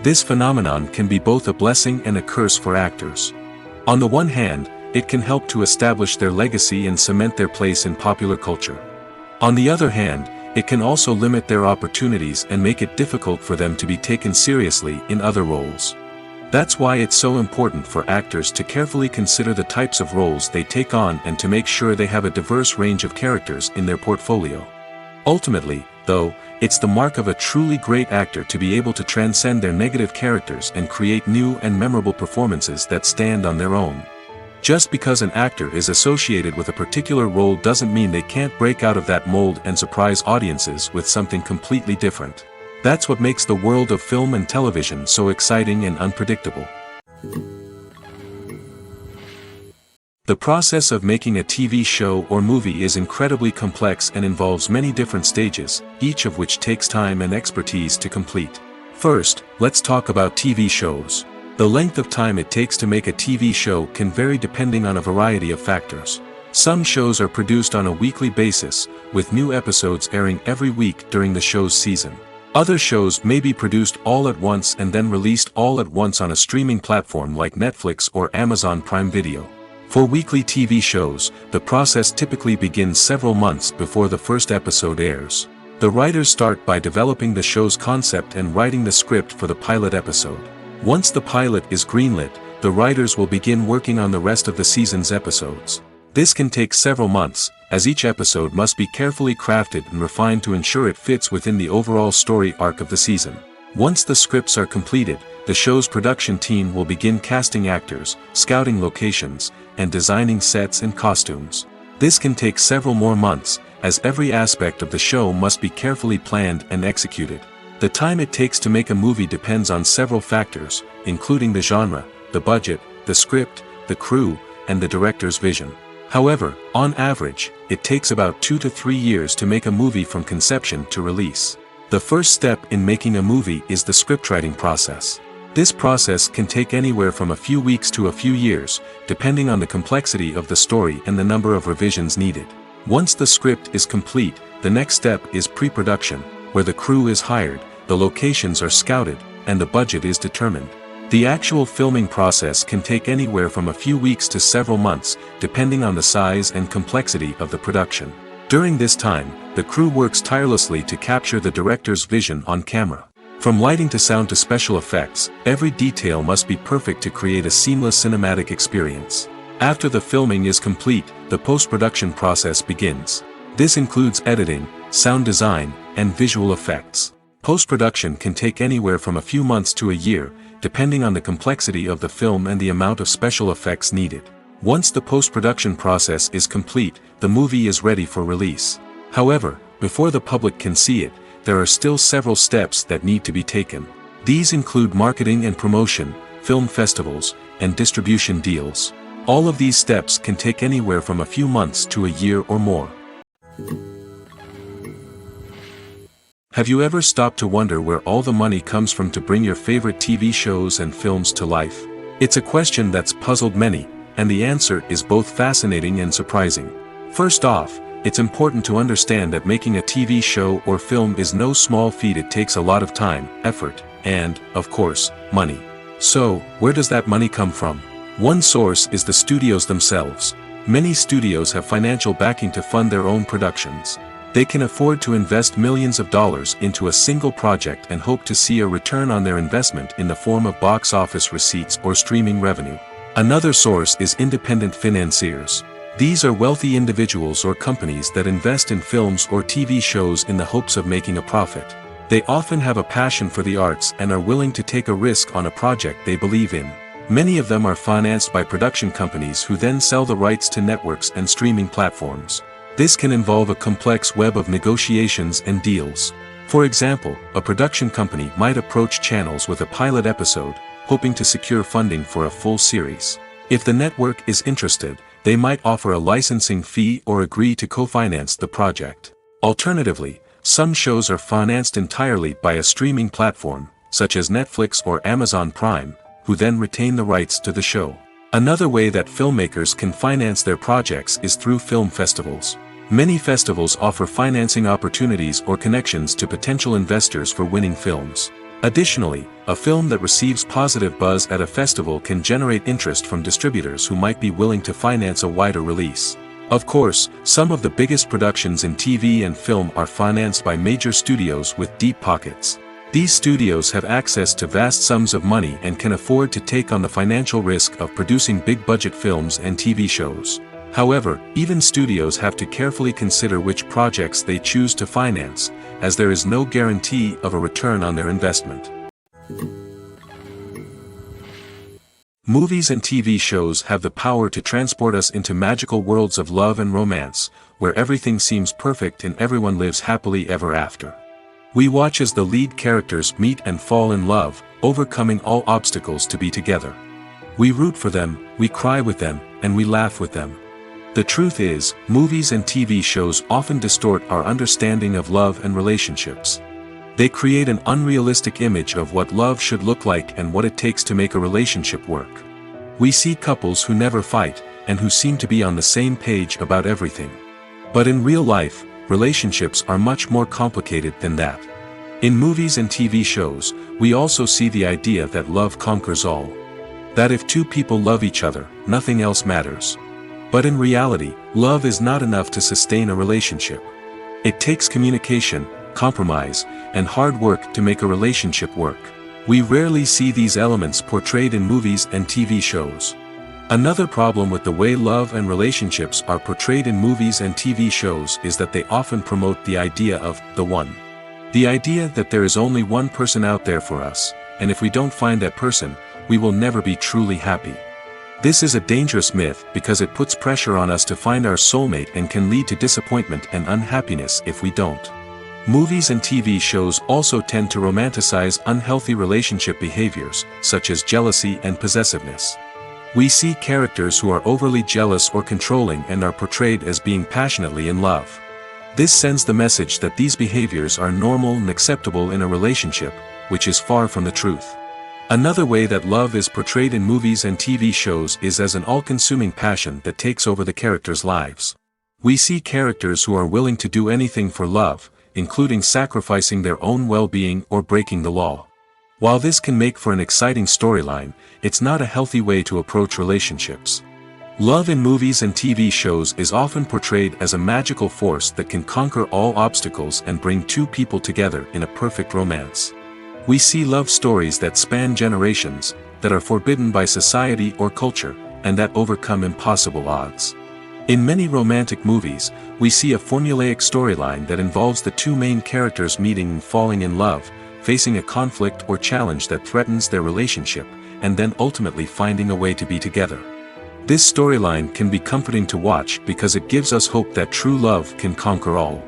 This phenomenon can be both a blessing and a curse for actors. On the one hand, it can help to establish their legacy and cement their place in popular culture. On the other hand, it can also limit their opportunities and make it difficult for them to be taken seriously in other roles. That's why it's so important for actors to carefully consider the types of roles they take on and to make sure they have a diverse range of characters in their portfolio. Ultimately, though, it's the mark of a truly great actor to be able to transcend their negative characters and create new and memorable performances that stand on their own. Just because an actor is associated with a particular role doesn't mean they can't break out of that mold and surprise audiences with something completely different. That's what makes the world of film and television so exciting and unpredictable. The process of making a TV show or movie is incredibly complex and involves many different stages, each of which takes time and expertise to complete. First, let's talk about TV shows. The length of time it takes to make a TV show can vary depending on a variety of factors. Some shows are produced on a weekly basis, with new episodes airing every week during the show's season. Other shows may be produced all at once and then released all at once on a streaming platform like Netflix or Amazon Prime Video. For weekly TV shows, the process typically begins several months before the first episode airs. The writers start by developing the show's concept and writing the script for the pilot episode. Once the pilot is greenlit, the writers will begin working on the rest of the season's episodes. This can take several months, as each episode must be carefully crafted and refined to ensure it fits within the overall story arc of the season. Once the scripts are completed, the show's production team will begin casting actors, scouting locations, and designing sets and costumes. This can take several more months, as every aspect of the show must be carefully planned and executed. The time it takes to make a movie depends on several factors, including the genre, the budget, the script, the crew, and the director's vision. However, on average, it takes about 2 to 3 years to make a movie from conception to release. The first step in making a movie is the scriptwriting process. This process can take anywhere from a few weeks to a few years, depending on the complexity of the story and the number of revisions needed. Once the script is complete, the next step is pre-production, where the crew is hired, the locations are scouted, and the budget is determined. The actual filming process can take anywhere from a few weeks to several months, depending on the size and complexity of the production. During this time, the crew works tirelessly to capture the director's vision on camera. From lighting to sound to special effects, every detail must be perfect to create a seamless cinematic experience. After the filming is complete, the post-production process begins. This includes editing, sound design, and visual effects. Post-production can take anywhere from a few months to a year, depending on the complexity of the film and the amount of special effects needed. Once the post-production process is complete, the movie is ready for release. However, before the public can see it, there are still several steps that need to be taken. These include marketing and promotion, film festivals, and distribution deals. All of these steps can take anywhere from a few months to a year or more. Have you ever stopped to wonder where all the money comes from to bring your favorite TV shows and films to life? It's a question that's puzzled many, and the answer is both fascinating and surprising. First off, it's important to understand that making a TV show or film is no small feat. It takes a lot of time, effort, and, of course, money. So, where does that money come from? One source is the studios themselves. Many studios have financial backing to fund their own productions. They can afford to invest millions of dollars into a single project and hope to see a return on their investment in the form of box office receipts or streaming revenue. Another source is independent financiers. These are wealthy individuals or companies that invest in films or TV shows in the hopes of making a profit. They often have a passion for the arts and are willing to take a risk on a project they believe in. Many of them are financed by production companies who then sell the rights to networks and streaming platforms. This can involve a complex web of negotiations and deals. For example, a production company might approach channels with a pilot episode, hoping to secure funding for a full series. If the network is interested, they might offer a licensing fee or agree to co-finance the project. Alternatively, some shows are financed entirely by a streaming platform, such as Netflix or Amazon Prime, who then retain the rights to the show. Another way that filmmakers can finance their projects is through film festivals. Many festivals offer financing opportunities or connections to potential investors for winning films. Additionally, a film that receives positive buzz at a festival can generate interest from distributors who might be willing to finance a wider release. Of course, some of the biggest productions in TV and film are financed by major studios with deep pockets. These studios have access to vast sums of money and can afford to take on the financial risk of producing big-budget films and TV shows. However, even studios have to carefully consider which projects they choose to finance, as there is no guarantee of a return on their investment. Movies and TV shows have the power to transport us into magical worlds of love and romance, where everything seems perfect and everyone lives happily ever after. We watch as the lead characters meet and fall in love, overcoming all obstacles to be together. We root for them, we cry with them, and we laugh with them. The truth is, movies and TV shows often distort our understanding of love and relationships. They create an unrealistic image of what love should look like and what it takes to make a relationship work. We see couples who never fight, and who seem to be on the same page about everything. But in real life, relationships are much more complicated than that. In movies and TV shows, we also see the idea that love conquers all. That if two people love each other, nothing else matters. But in reality, love is not enough to sustain a relationship. It takes communication, compromise, and hard work to make a relationship work. We rarely see these elements portrayed in movies and TV shows. Another problem with the way love and relationships are portrayed in movies and TV shows is that they often promote the idea of the one. The idea that there is only one person out there for us, and if we don't find that person, we will never be truly happy. This is a dangerous myth because it puts pressure on us to find our soulmate and can lead to disappointment and unhappiness if we don't. Movies and TV shows also tend to romanticize unhealthy relationship behaviors, such as jealousy and possessiveness. We see characters who are overly jealous or controlling and are portrayed as being passionately in love. This sends the message that these behaviors are normal and acceptable in a relationship, which is far from the truth. Another way that love is portrayed in movies and TV shows is as an all-consuming passion that takes over the characters' lives. We see characters who are willing to do anything for love, including sacrificing their own well-being or breaking the law. While this can make for an exciting storyline, it's not a healthy way to approach relationships. Love in movies and TV shows is often portrayed as a magical force that can conquer all obstacles and bring two people together in a perfect romance. We see love stories that span generations, that are forbidden by society or culture, and that overcome impossible odds. In many romantic movies, we see a formulaic storyline that involves the two main characters meeting and falling in love, facing a conflict or challenge that threatens their relationship, and then ultimately finding a way to be together. This storyline can be comforting to watch because it gives us hope that true love can conquer all.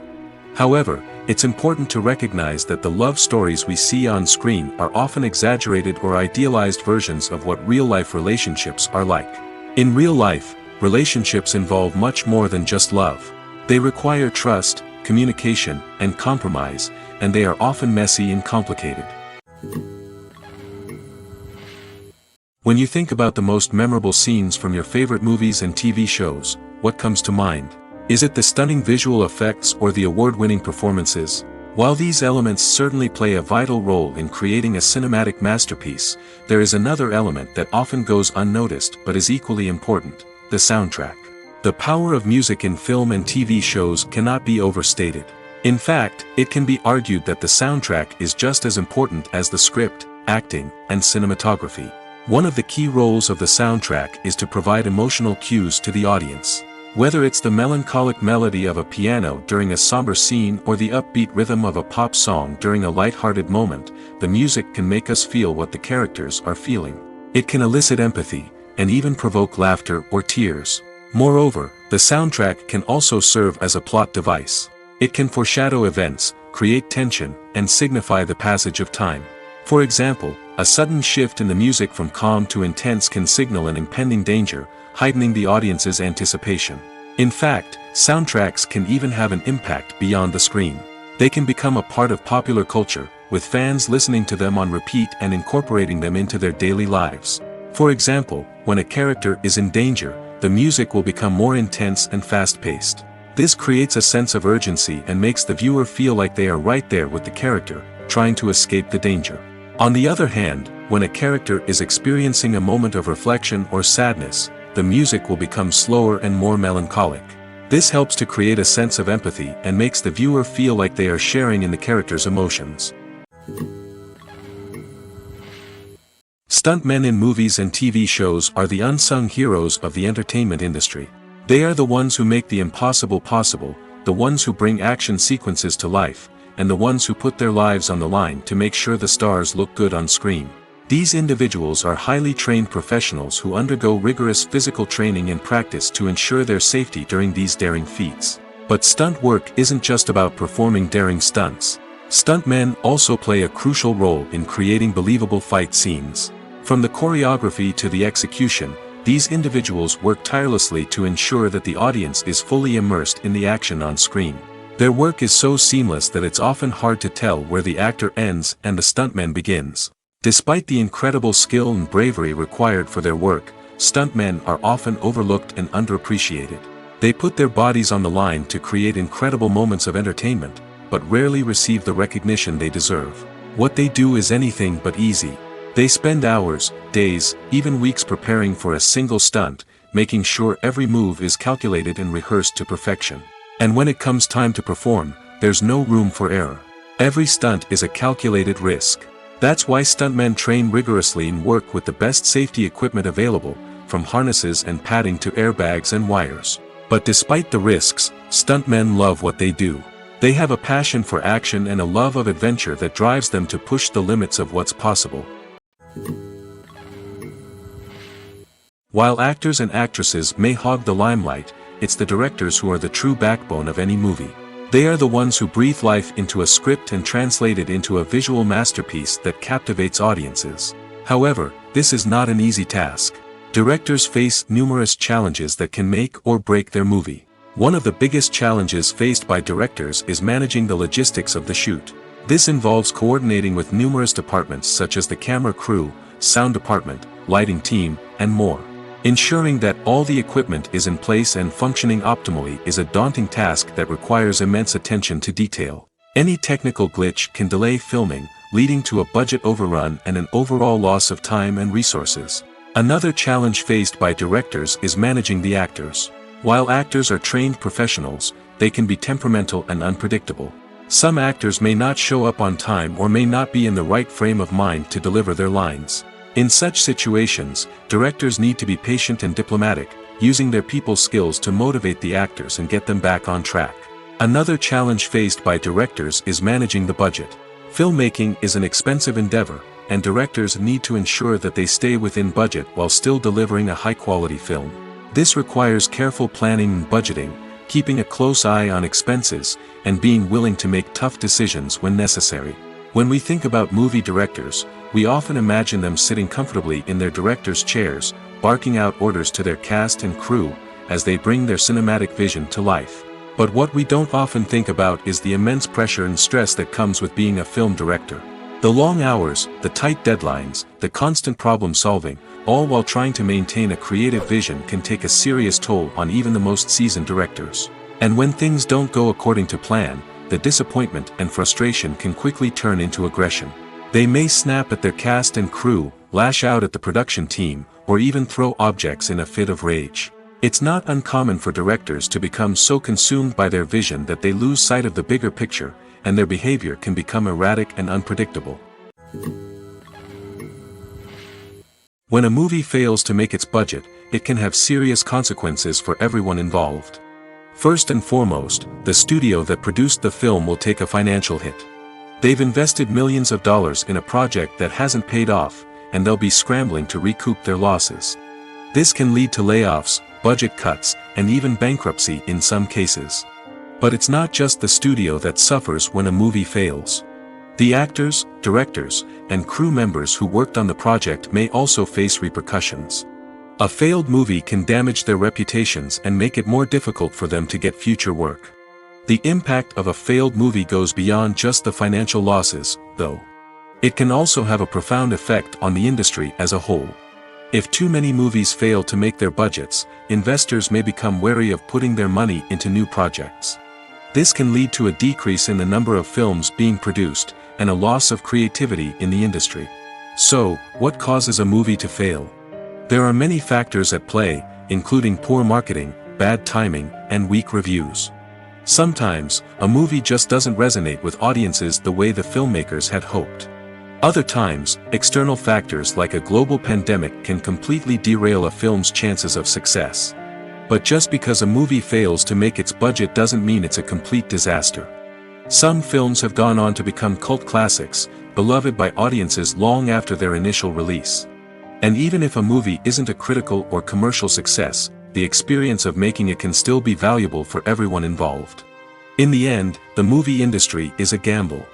However, it's important to recognize that the love stories we see on screen are often exaggerated or idealized versions of what real-life relationships are like. In real life, relationships involve much more than just love. They require trust, communication, and compromise, and they are often messy and complicated. When you think about the most memorable scenes from your favorite movies and TV shows, what comes to mind? Is it the stunning visual effects or the award-winning performances? While these elements certainly play a vital role in creating a cinematic masterpiece, there is another element that often goes unnoticed but is equally important: the soundtrack. The power of music in film and TV shows cannot be overstated. In fact, it can be argued that the soundtrack is just as important as the script, acting, and cinematography. One of the key roles of the soundtrack is to provide emotional cues to the audience. Whether it's the melancholic melody of a piano during a somber scene or the upbeat rhythm of a pop song during a light-hearted moment, the music can make us feel what the characters are feeling. It can elicit empathy, and even provoke laughter or tears. Moreover, the soundtrack can also serve as a plot device. It can foreshadow events, create tension, and signify the passage of time. For example, a sudden shift in the music from calm to intense can signal an impending danger, heightening the audience's anticipation. In fact, soundtracks can even have an impact beyond the screen. They can become a part of popular culture, with fans listening to them on repeat and incorporating them into their daily lives. For example, when a character is in danger, the music will become more intense and fast-paced. This creates a sense of urgency and makes the viewer feel like they are right there with the character, trying to escape the danger. On the other hand, when a character is experiencing a moment of reflection or sadness, the music will become slower and more melancholic. This helps to create a sense of empathy and makes the viewer feel like they are sharing in the character's emotions. Stuntmen in movies and TV shows are the unsung heroes of the entertainment industry. They are the ones who make the impossible possible, the ones who bring action sequences to life, and the ones who put their lives on the line to make sure the stars look good on screen. These individuals are highly trained professionals who undergo rigorous physical training and practice to ensure their safety during these daring feats. But stunt work isn't just about performing daring stunts. Stuntmen also play a crucial role in creating believable fight scenes. From the choreography to the execution, these individuals work tirelessly to ensure that the audience is fully immersed in the action on screen. Their work is so seamless that it's often hard to tell where the actor ends and the stuntman begins. Despite the incredible skill and bravery required for their work, stuntmen are often overlooked and underappreciated. They put their bodies on the line to create incredible moments of entertainment, but rarely receive the recognition they deserve. What they do is anything but easy. They spend hours, days, even weeks preparing for a single stunt, making sure every move is calculated and rehearsed to perfection. And when it comes time to perform, there's no room for error. Every stunt is a calculated risk. That's why stuntmen train rigorously and work with the best safety equipment available, from harnesses and padding to airbags and wires. But despite the risks, stuntmen love what they do. They have a passion for action and a love of adventure that drives them to push the limits of what's possible. While actors and actresses may hog the limelight, it's the directors who are the true backbone of any movie. They are the ones who breathe life into a script and translate it into a visual masterpiece that captivates audiences. However, this is not an easy task. Directors face numerous challenges that can make or break their movie. One of the biggest challenges faced by directors is managing the logistics of the shoot. This involves coordinating with numerous departments such as the camera crew, sound department, lighting team, and more. Ensuring that all the equipment is in place and functioning optimally is a daunting task that requires immense attention to detail. Any technical glitch can delay filming, leading to a budget overrun and an overall loss of time and resources. Another challenge faced by directors is managing the actors. While actors are trained professionals, they can be temperamental and unpredictable. Some actors may not show up on time or may not be in the right frame of mind to deliver their lines. In such situations, directors need to be patient and diplomatic, using their people skills to motivate the actors and get them back on track. Another challenge faced by directors is managing the budget. Filmmaking is an expensive endeavor, and directors need to ensure that they stay within budget while still delivering a high-quality film. This requires careful planning and budgeting, keeping a close eye on expenses, and being willing to make tough decisions when necessary. When we think about movie directors, we often imagine them sitting comfortably in their director's chairs, barking out orders to their cast and crew, as they bring their cinematic vision to life. But what we don't often think about is the immense pressure and stress that comes with being a film director. The long hours, the tight deadlines, the constant problem solving, all while trying to maintain a creative vision can take a serious toll on even the most seasoned directors. And when things don't go according to plan, the disappointment and frustration can quickly turn into aggression. They may snap at their cast and crew, lash out at the production team, or even throw objects in a fit of rage. It's not uncommon for directors to become so consumed by their vision that they lose sight of the bigger picture, and their behavior can become erratic and unpredictable. When a movie fails to make its budget, it can have serious consequences for everyone involved. First and foremost, the studio that produced the film will take a financial hit. They've invested millions of dollars in a project that hasn't paid off, and they'll be scrambling to recoup their losses. This can lead to layoffs, budget cuts, and even bankruptcy in some cases. But it's not just the studio that suffers when a movie fails. The actors, directors, and crew members who worked on the project may also face repercussions. A failed movie can damage their reputations and make it more difficult for them to get future work. The impact of a failed movie goes beyond just the financial losses, though. It can also have a profound effect on the industry as a whole. If too many movies fail to make their budgets, investors may become wary of putting their money into new projects. This can lead to a decrease in the number of films being produced, and a loss of creativity in the industry. So, what causes a movie to fail? There are many factors at play, including poor marketing, bad timing, and weak reviews. Sometimes, a movie just doesn't resonate with audiences the way the filmmakers had hoped. Other times, external factors like a global pandemic can completely derail a film's chances of success. But just because a movie fails to make its budget doesn't mean it's a complete disaster. Some films have gone on to become cult classics, beloved by audiences long after their initial release. And even if a movie isn't a critical or commercial success, the experience of making it can still be valuable for everyone involved. In the end, the movie industry is a gamble.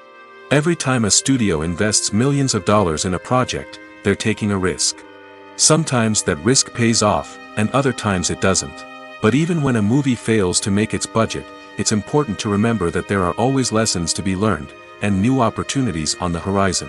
Every time a studio invests millions of dollars in a project, they're taking a risk. Sometimes that risk pays off, and other times it doesn't. But even when a movie fails to make its budget, it's important to remember that there are always lessons to be learned, and new opportunities on the horizon.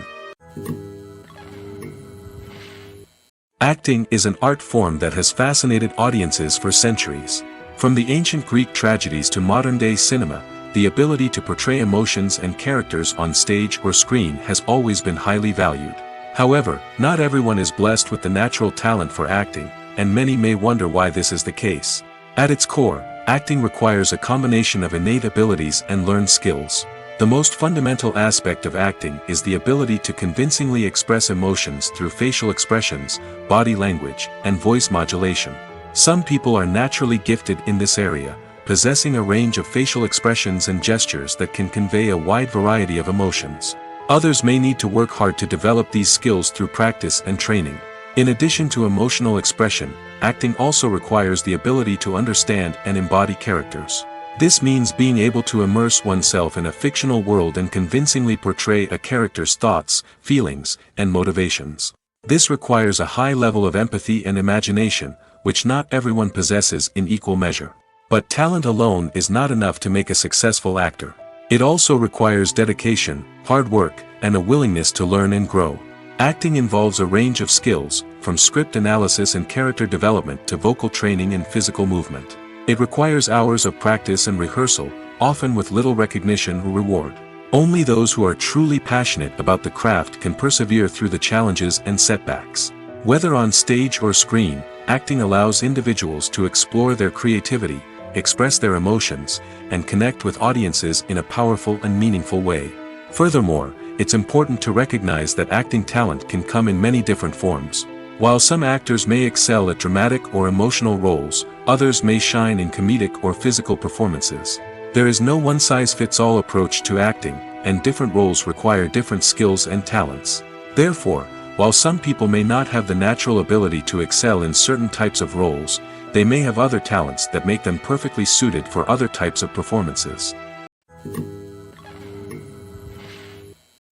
Acting is an art form that has fascinated audiences for centuries. From the ancient Greek tragedies to modern-day cinema, the ability to portray emotions and characters on stage or screen has always been highly valued. However, not everyone is blessed with the natural talent for acting, and many may wonder why this is the case. At its core, acting requires a combination of innate abilities and learned skills. The most fundamental aspect of acting is the ability to convincingly express emotions through facial expressions, body language, and voice modulation. Some people are naturally gifted in this area, possessing a range of facial expressions and gestures that can convey a wide variety of emotions. Others may need to work hard to develop these skills through practice and training. In addition to emotional expression, acting also requires the ability to understand and embody characters. This means being able to immerse oneself in a fictional world and convincingly portray a character's thoughts, feelings, and motivations. This requires a high level of empathy and imagination, which not everyone possesses in equal measure. But talent alone is not enough to make a successful actor. It also requires dedication, hard work, and a willingness to learn and grow. Acting involves a range of skills, from script analysis and character development to vocal training and physical movement. It requires hours of practice and rehearsal, often with little recognition or reward. Only those who are truly passionate about the craft can persevere through the challenges and setbacks. Whether on stage or screen, acting allows individuals to explore their creativity, express their emotions, and connect with audiences in a powerful and meaningful way. Furthermore, it's important to recognize that acting talent can come in many different forms. While some actors may excel at dramatic or emotional roles, others may shine in comedic or physical performances. There is no one-size-fits-all approach to acting, and different roles require different skills and talents. Therefore, while some people may not have the natural ability to excel in certain types of roles, they may have other talents that make them perfectly suited for other types of performances.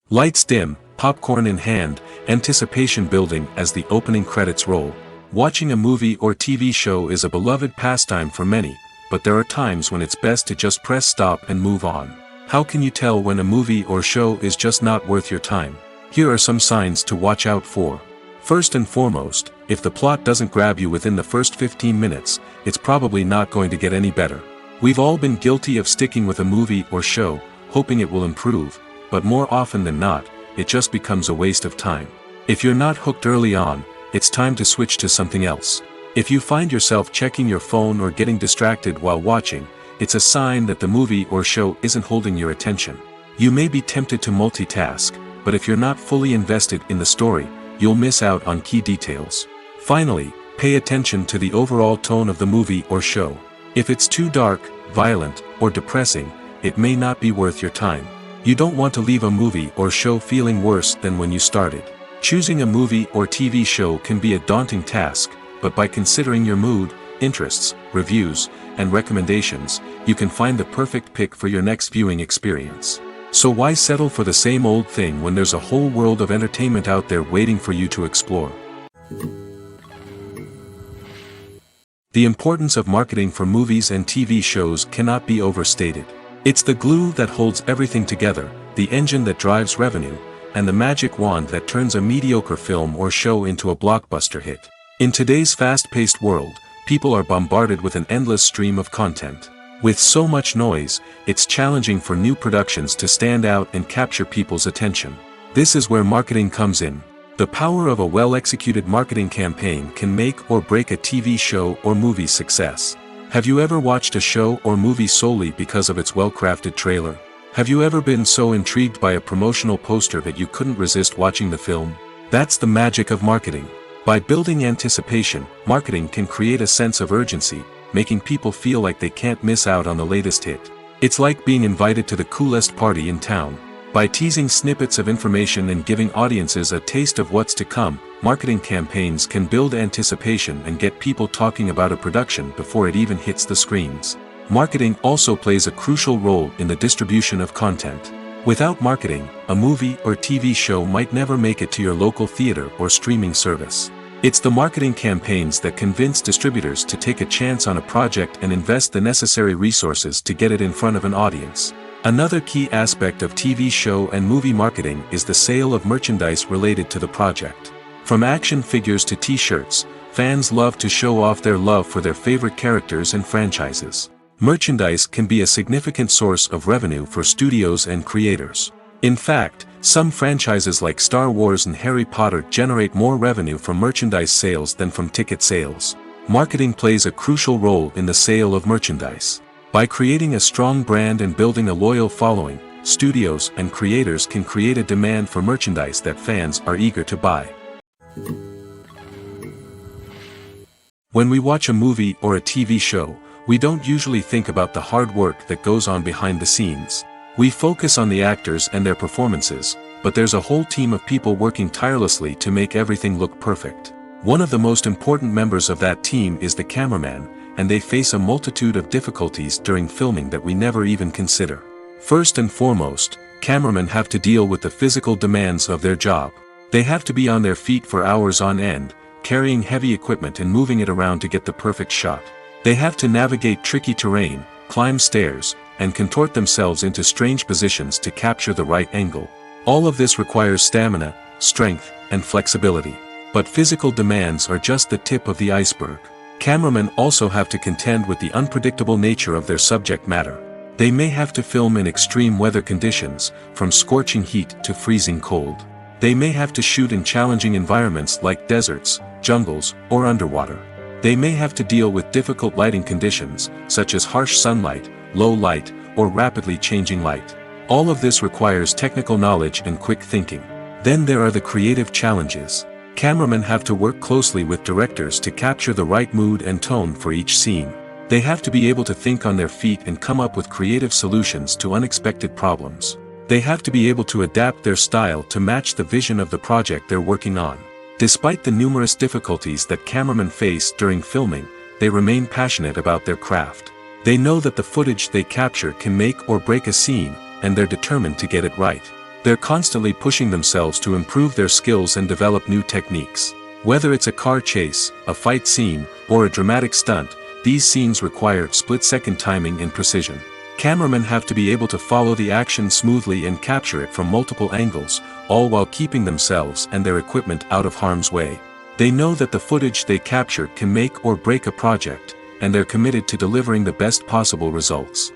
Lights dim, popcorn in hand, anticipation building as the opening credits roll. Watching a movie or TV show is a beloved pastime for many, but there are times when it's best to just press stop and move on. How can you tell when a movie or show is just not worth your time? Here are some signs to watch out for. First and foremost, if the plot doesn't grab you within the first 15 minutes, it's probably not going to get any better. We've all been guilty of sticking with a movie or show, hoping it will improve, but more often than not, it just becomes a waste of time. If you're not hooked early on, it's time to switch to something else. If you find yourself checking your phone or getting distracted while watching, it's a sign that the movie or show isn't holding your attention. You may be tempted to multitask, but if you're not fully invested in the story, you'll miss out on key details. Finally, pay attention to the overall tone of the movie or show. If it's too dark, violent, or depressing, it may not be worth your time. You don't want to leave a movie or show feeling worse than when you started. Choosing a movie or TV show can be a daunting task, but by considering your mood, interests, reviews, and recommendations, you can find the perfect pick for your next viewing experience. So why settle for the same old thing when there's a whole world of entertainment out there waiting for you to explore? The importance of marketing for movies and TV shows cannot be overstated. It's the glue that holds everything together, the engine that drives revenue, and the magic wand that turns a mediocre film or show into a blockbuster hit. In today's fast-paced world, people are bombarded with an endless stream of content. With so much noise, it's challenging for new productions to stand out and capture people's attention. This is where marketing comes in. The power of a well-executed marketing campaign can make or break a TV show or movie's success. Have you ever watched a show or movie solely because of its well-crafted trailer? Have you ever been so intrigued by a promotional poster that you couldn't resist watching the film? That's the magic of marketing. By building anticipation, marketing can create a sense of urgency, making people feel like they can't miss out on the latest hit. It's like being invited to the coolest party in town. By teasing snippets of information and giving audiences a taste of what's to come, marketing campaigns can build anticipation and get people talking about a production before it even hits the screens. Marketing also plays a crucial role in the distribution of content. Without marketing, a movie or TV show might never make it to your local theater or streaming service. It's the marketing campaigns that convince distributors to take a chance on a project and invest the necessary resources to get it in front of an audience. Another key aspect of TV show and movie marketing is the sale of merchandise related to the project. From action figures to t-shirts, fans love to show off their love for their favorite characters and franchises. Merchandise can be a significant source of revenue for studios and creators. In fact, some franchises like Star Wars and Harry Potter generate more revenue from merchandise sales than from ticket sales. Marketing plays a crucial role in the sale of merchandise. By creating a strong brand and building a loyal following, studios and creators can create a demand for merchandise that fans are eager to buy. When we watch a movie or a TV show, we don't usually think about the hard work that goes on behind the scenes. We focus on the actors and their performances, but there's a whole team of people working tirelessly to make everything look perfect. One of the most important members of that team is the cameraman, and they face a multitude of difficulties during filming that we never even consider. First and foremost, cameramen have to deal with the physical demands of their job. They have to be on their feet for hours on end, carrying heavy equipment and moving it around to get the perfect shot. They have to navigate tricky terrain, climb stairs, and contort themselves into strange positions to capture the right angle. All of this requires stamina, strength, and flexibility. But physical demands are just the tip of the iceberg. Cameramen also have to contend with the unpredictable nature of their subject matter. They may have to film in extreme weather conditions, from scorching heat to freezing cold. They may have to shoot in challenging environments like deserts, jungles, or underwater. They may have to deal with difficult lighting conditions, such as harsh sunlight, low light, or rapidly changing light. All of this requires technical knowledge and quick thinking. Then there are the creative challenges. Cameramen have to work closely with directors to capture the right mood and tone for each scene. They have to be able to think on their feet and come up with creative solutions to unexpected problems. They have to be able to adapt their style to match the vision of the project they're working on. Despite the numerous difficulties that cameramen face during filming, they remain passionate about their craft. They know that the footage they capture can make or break a scene, and they're determined to get it right. They're constantly pushing themselves to improve their skills and develop new techniques. Whether it's a car chase, a fight scene, or a dramatic stunt, these scenes require split-second timing and precision. Cameramen have to be able to follow the action smoothly and capture it from multiple angles, all while keeping themselves and their equipment out of harm's way. They know that the footage they capture can make or break a project, and they're committed to delivering the best possible results.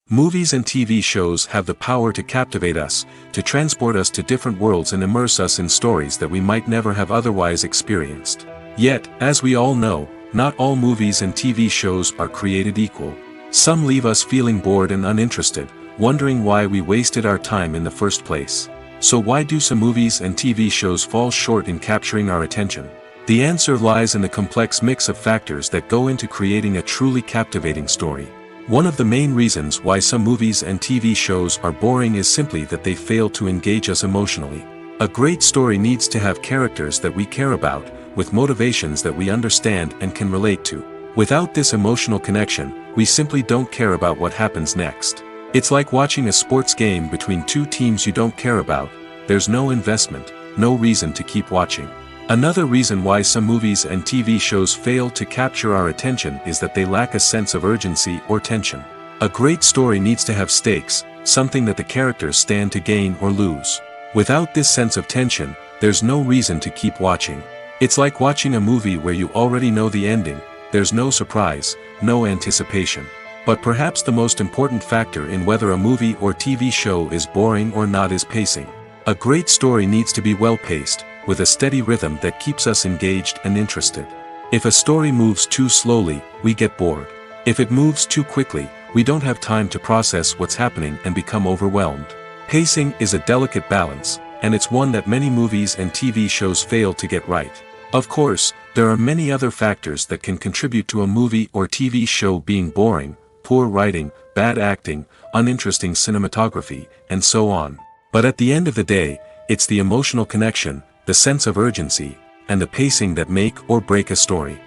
Movies and TV shows have the power to captivate us, to transport us to different worlds and immerse us in stories that we might never have otherwise experienced. Yet, as we all know, not all movies and TV shows are created equal. Some leave us feeling bored and uninterested, wondering why we wasted our time in the first place. So why do some movies and TV shows fall short in capturing our attention? The answer lies in the complex mix of factors that go into creating a truly captivating story. One of the main reasons why some movies and TV shows are boring is simply that they fail to engage us emotionally. A great story needs to have characters that we care about, with motivations that we understand and can relate to. Without this emotional connection, we simply don't care about what happens next. It's like watching a sports game between two teams you don't care about. There's no investment, no reason to keep watching. Another reason why some movies and TV shows fail to capture our attention is that they lack a sense of urgency or tension. A great story needs to have stakes, something that the characters stand to gain or lose. Without this sense of tension, there's no reason to keep watching. It's like watching a movie where you already know the ending. There's no surprise, no anticipation. But perhaps the most important factor in whether a movie or TV show is boring or not is pacing. A great story needs to be well-paced, with a steady rhythm that keeps us engaged and interested. If a story moves too slowly, we get bored. If it moves too quickly, we don't have time to process what's happening and become overwhelmed. Pacing is a delicate balance, and it's one that many movies and TV shows fail to get right. Of course, there are many other factors that can contribute to a movie or TV show being boring: poor writing, bad acting, uninteresting cinematography, and so on. But at the end of the day, it's the emotional connection, the sense of urgency, and the pacing that make or break a story.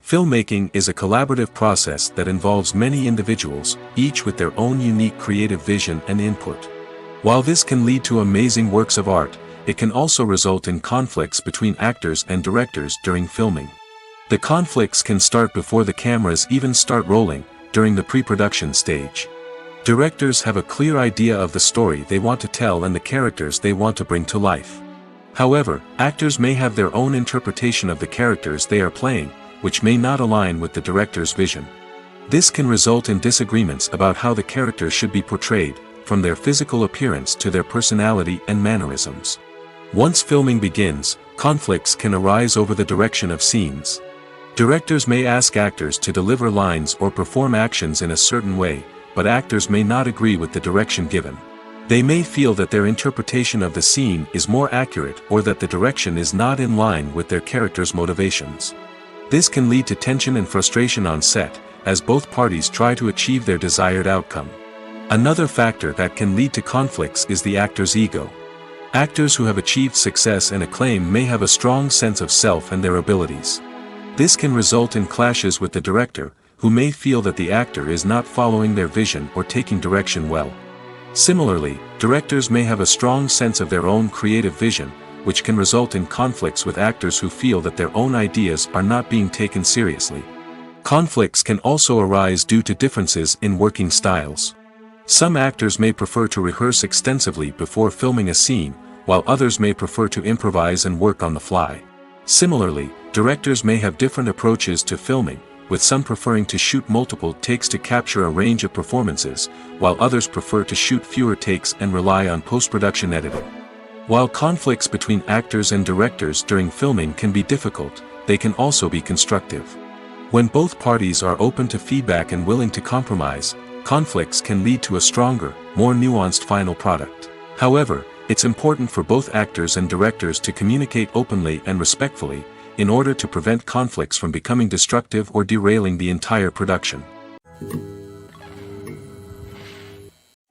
Filmmaking is a collaborative process that involves many individuals, each with their own unique creative vision and input. While this can lead to amazing works of art, it can also result in conflicts between actors and directors during filming. The conflicts can start before the cameras even start rolling, during the pre-production stage. Directors have a clear idea of the story they want to tell and the characters they want to bring to life. However, actors may have their own interpretation of the characters they are playing, which may not align with the director's vision. This can result in disagreements about how the characters should be portrayed, from their physical appearance to their personality and mannerisms. Once filming begins, conflicts can arise over the direction of scenes. Directors may ask actors to deliver lines or perform actions in a certain way, but actors may not agree with the direction given. They may feel that their interpretation of the scene is more accurate or that the direction is not in line with their character's motivations. This can lead to tension and frustration on set, as both parties try to achieve their desired outcome. Another factor that can lead to conflicts is the actor's ego. Actors who have achieved success and acclaim may have a strong sense of self and their abilities. This can result in clashes with the director, who may feel that the actor is not following their vision or taking direction well. Similarly, directors may have a strong sense of their own creative vision, which can result in conflicts with actors who feel that their own ideas are not being taken seriously. Conflicts can also arise due to differences in working styles. Some actors may prefer to rehearse extensively before filming a scene, while others may prefer to improvise and work on the fly. Similarly, directors may have different approaches to filming, with some preferring to shoot multiple takes to capture a range of performances, while others prefer to shoot fewer takes and rely on post-production editing. While conflicts between actors and directors during filming can be difficult, they can also be constructive. When both parties are open to feedback and willing to compromise, conflicts can lead to a stronger, more nuanced final product. However, it's important for both actors and directors to communicate openly and respectfully, in order to prevent conflicts from becoming destructive or derailing the entire production.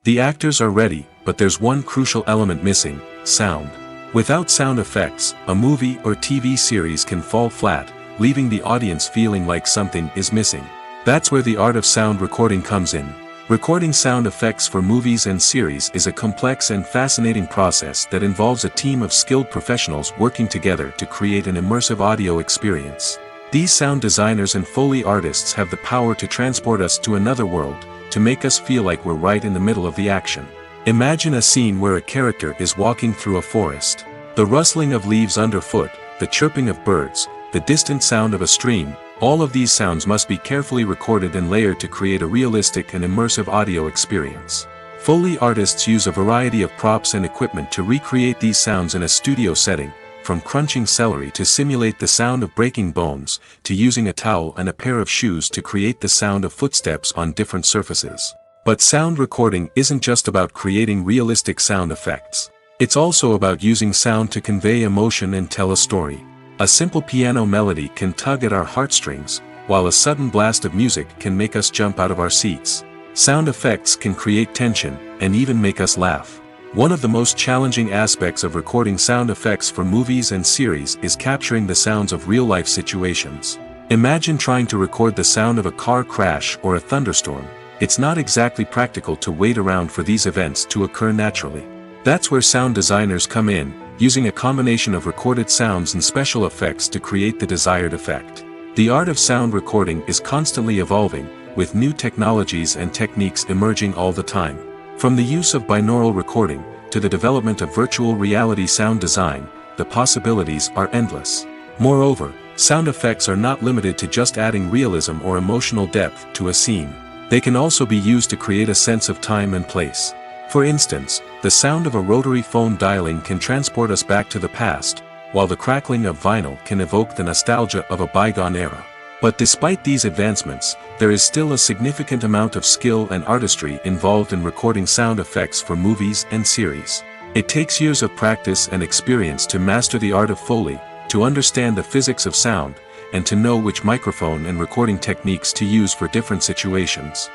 The actors are ready, but there's one crucial element missing: sound. Without sound effects, a movie or TV series can fall flat, leaving the audience feeling like something is missing. That's where the art of sound recording comes in. Recording sound effects for movies and series is a complex and fascinating process that involves a team of skilled professionals working together to create an immersive audio experience. These sound designers and Foley artists have the power to transport us to another world, to make us feel like we're right in the middle of the action. Imagine a scene where a character is walking through a forest. The rustling of leaves underfoot, the chirping of birds, the distant sound of a stream, all of these sounds must be carefully recorded and layered to create a realistic and immersive audio experience. Foley artists use a variety of props and equipment to recreate these sounds in a studio setting, from crunching celery to simulate the sound of breaking bones, to using a towel and a pair of shoes to create the sound of footsteps on different surfaces. But sound recording isn't just about creating realistic sound effects. It's also about using sound to convey emotion and tell a story. A simple piano melody can tug at our heartstrings, while a sudden blast of music can make us jump out of our seats. Sound effects can create tension, and even make us laugh. One of the most challenging aspects of recording sound effects for movies and series is capturing the sounds of real-life situations. Imagine trying to record the sound of a car crash or a thunderstorm. It's not exactly practical to wait around for these events to occur naturally. That's where sound designers come in, using a combination of recorded sounds and special effects to create the desired effect. The art of sound recording is constantly evolving, with new technologies and techniques emerging all the time. From the use of binaural recording, to the development of virtual reality sound design, the possibilities are endless. Moreover, sound effects are not limited to just adding realism or emotional depth to a scene. They can also be used to create a sense of time and place. For instance, the sound of a rotary phone dialing can transport us back to the past, while the crackling of vinyl can evoke the nostalgia of a bygone era. But despite these advancements, there is still a significant amount of skill and artistry involved in recording sound effects for movies and series. It takes years of practice and experience to master the art of Foley, to understand the physics of sound, and to know which microphone and recording techniques to use for different situations.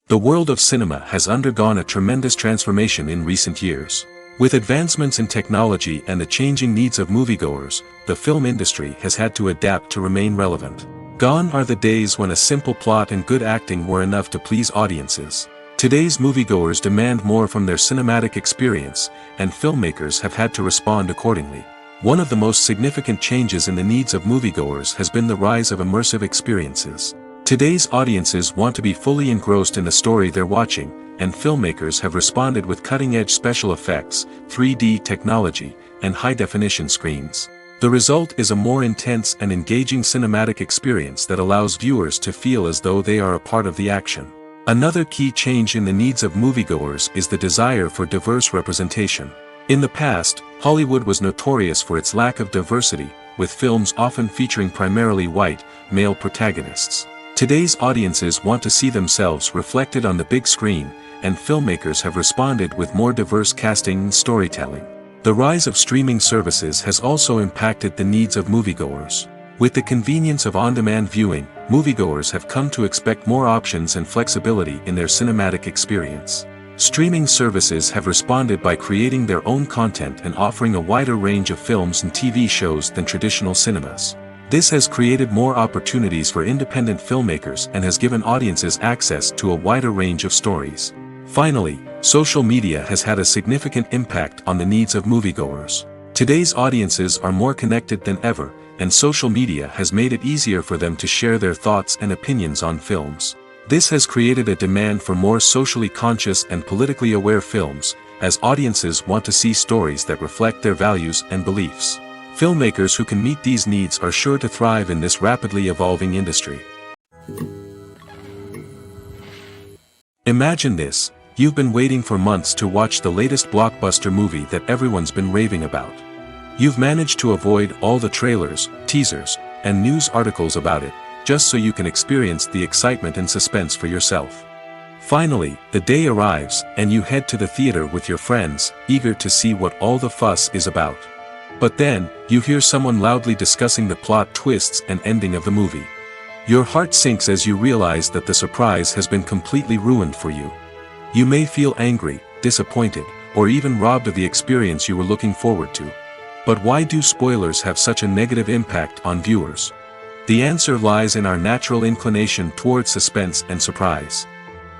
The world of cinema has undergone a tremendous transformation in recent years. With advancements in technology and the changing needs of moviegoers, the film industry has had to adapt to remain relevant. Gone are the days when a simple plot and good acting were enough to please audiences. Today's moviegoers demand more from their cinematic experience, and filmmakers have had to respond accordingly. One of the most significant changes in the needs of moviegoers has been the rise of immersive experiences. Today's audiences want to be fully engrossed in the story they're watching, and filmmakers have responded with cutting-edge special effects, 3D technology, and high-definition screens. The result is a more intense and engaging cinematic experience that allows viewers to feel as though they are a part of the action. Another key change in the needs of moviegoers is the desire for diverse representation. In the past, Hollywood was notorious for its lack of diversity, with films often featuring primarily white, male protagonists. Today's audiences want to see themselves reflected on the big screen, and filmmakers have responded with more diverse casting and storytelling. The rise of streaming services has also impacted the needs of moviegoers. With the convenience of on-demand viewing, moviegoers have come to expect more options and flexibility in their cinematic experience. Streaming services have responded by creating their own content and offering a wider range of films and TV shows than traditional cinemas. This has created more opportunities for independent filmmakers and has given audiences access to a wider range of stories. Finally, social media has had a significant impact on the needs of moviegoers. Today's audiences are more connected than ever, and social media has made it easier for them to share their thoughts and opinions on films. This has created a demand for more socially conscious and politically aware films, as audiences want to see stories that reflect their values and beliefs. Filmmakers who can meet these needs are sure to thrive in this rapidly evolving industry. Imagine this: you've been waiting for months to watch the latest blockbuster movie that everyone's been raving about. You've managed to avoid all the trailers, teasers, and news articles about it, just so you can experience the excitement and suspense for yourself. Finally, the day arrives, and you head to the theater with your friends, eager to see what all the fuss is about. But then, you hear someone loudly discussing the plot twists and ending of the movie. Your heart sinks as you realize that the surprise has been completely ruined for you. You may feel angry, disappointed, or even robbed of the experience you were looking forward to. But why do spoilers have such a negative impact on viewers? The answer lies in our natural inclination toward suspense and surprise.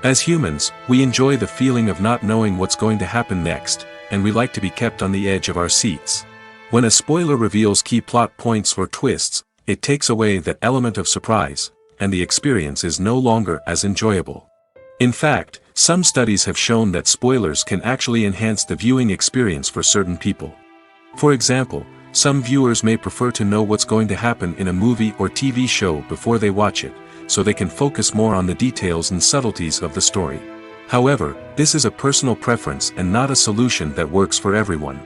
As humans, we enjoy the feeling of not knowing what's going to happen next, and we like to be kept on the edge of our seats. When a spoiler reveals key plot points or twists, it takes away that element of surprise, and the experience is no longer as enjoyable. In fact, some studies have shown that spoilers can actually enhance the viewing experience for certain people. For example, some viewers may prefer to know what's going to happen in a movie or TV show before they watch it, so they can focus more on the details and subtleties of the story. However, this is a personal preference and not a solution that works for everyone.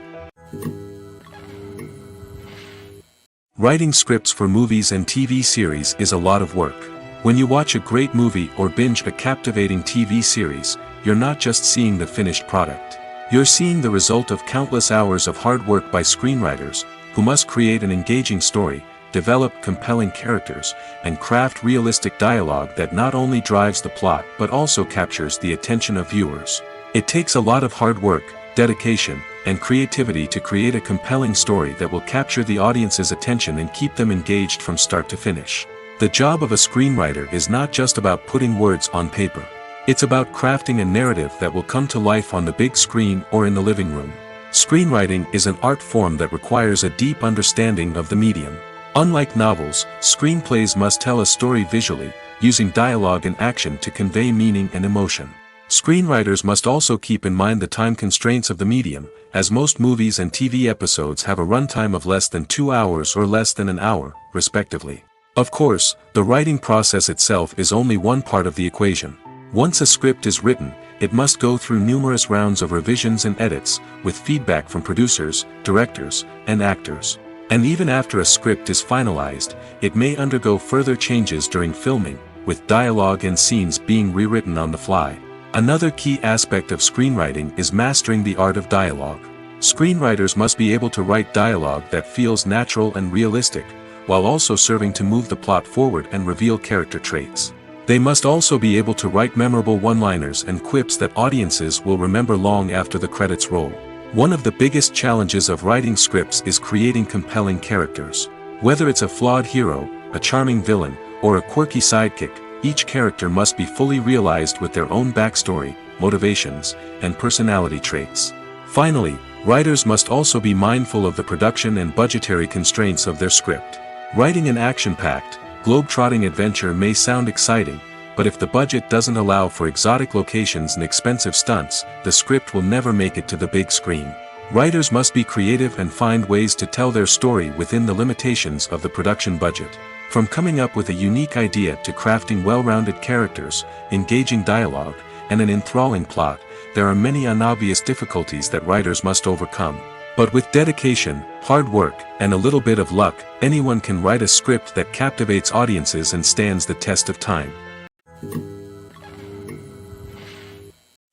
Writing scripts for movies and TV series is a lot of work. When you watch a great movie or binge a captivating TV series, you're not just seeing the finished product. You're seeing the result of countless hours of hard work by screenwriters, who must create an engaging story, develop compelling characters, and craft realistic dialogue that not only drives the plot but also captures the attention of viewers. It takes a lot of hard work, dedication, and creativity to create a compelling story that will capture the audience's attention and keep them engaged from start to finish. The job of a screenwriter is not just about putting words on paper. It's about crafting a narrative that will come to life on the big screen or in the living room. Screenwriting is an art form that requires a deep understanding of the medium. Unlike novels, screenplays must tell a story visually, using dialogue and action to convey meaning and emotion. Screenwriters must also keep in mind the time constraints of the medium, as most movies and TV episodes have a runtime of less than 2 hours or less than an hour, respectively. Of course, the writing process itself is only one part of the equation. Once a script is written, it must go through numerous rounds of revisions and edits, with feedback from producers, directors, and actors. And even after a script is finalized, it may undergo further changes during filming, with dialogue and scenes being rewritten on the fly. Another key aspect of screenwriting is mastering the art of dialogue. Screenwriters must be able to write dialogue that feels natural and realistic, while also serving to move the plot forward and reveal character traits. They must also be able to write memorable one-liners and quips that audiences will remember long after the credits roll. One of the biggest challenges of writing scripts is creating compelling characters. Whether it's a flawed hero, a charming villain, or a quirky sidekick, each character must be fully realized with their own backstory, motivations, and personality traits. Finally, writers must also be mindful of the production and budgetary constraints of their script. Writing an action-packed, globe-trotting adventure may sound exciting, but if the budget doesn't allow for exotic locations and expensive stunts, the script will never make it to the big screen. Writers must be creative and find ways to tell their story within the limitations of the production budget. From coming up with a unique idea to crafting well-rounded characters, engaging dialogue, and an enthralling plot, there are many unobvious difficulties that writers must overcome. But with dedication, hard work, and a little bit of luck, anyone can write a script that captivates audiences and stands the test of time.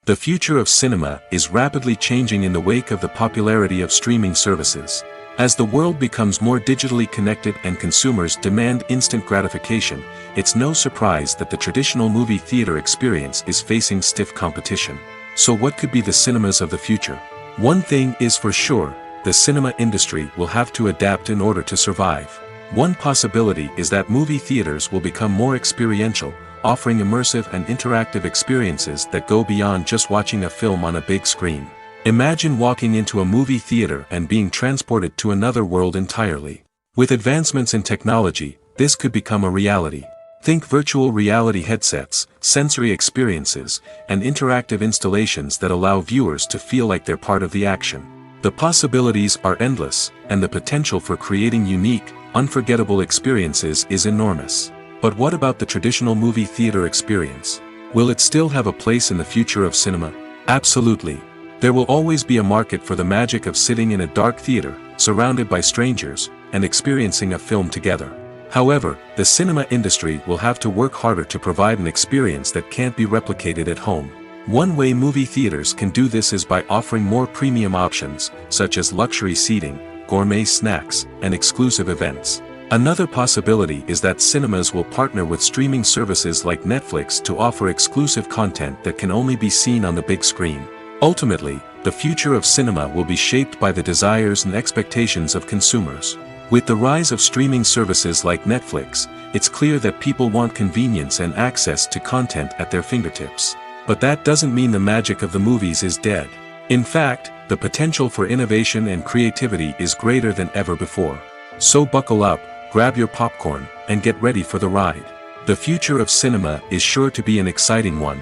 The future of cinema is rapidly changing in the wake of the popularity of streaming services. As the world becomes more digitally connected and consumers demand instant gratification, it's no surprise that the traditional movie theater experience is facing stiff competition. So what could be the cinemas of the future? One thing is for sure, the cinema industry will have to adapt in order to survive. One possibility is that movie theaters will become more experiential, offering immersive and interactive experiences that go beyond just watching a film on a big screen. Imagine walking into a movie theater and being transported to another world entirely. With advancements in technology, this could become a reality. Think virtual reality headsets, sensory experiences, and interactive installations that allow viewers to feel like they're part of the action. The possibilities are endless, and the potential for creating unique, unforgettable experiences is enormous. But what about the traditional movie theater experience? Will it still have a place in the future of cinema? Absolutely. There will always be a market for the magic of sitting in a dark theater, surrounded by strangers, and experiencing a film together. However, the cinema industry will have to work harder to provide an experience that can't be replicated at home. One way movie theaters can do this is by offering more premium options, such as luxury seating, gourmet snacks, and exclusive events. Another possibility is that cinemas will partner with streaming services like Netflix to offer exclusive content that can only be seen on the big screen. Ultimately, the future of cinema will be shaped by the desires and expectations of consumers. With the rise of streaming services like Netflix, it's clear that people want convenience and access to content at their fingertips. But that doesn't mean the magic of the movies is dead. In fact, the potential for innovation and creativity is greater than ever before. So buckle up, grab your popcorn, and get ready for the ride. The future of cinema is sure to be an exciting one.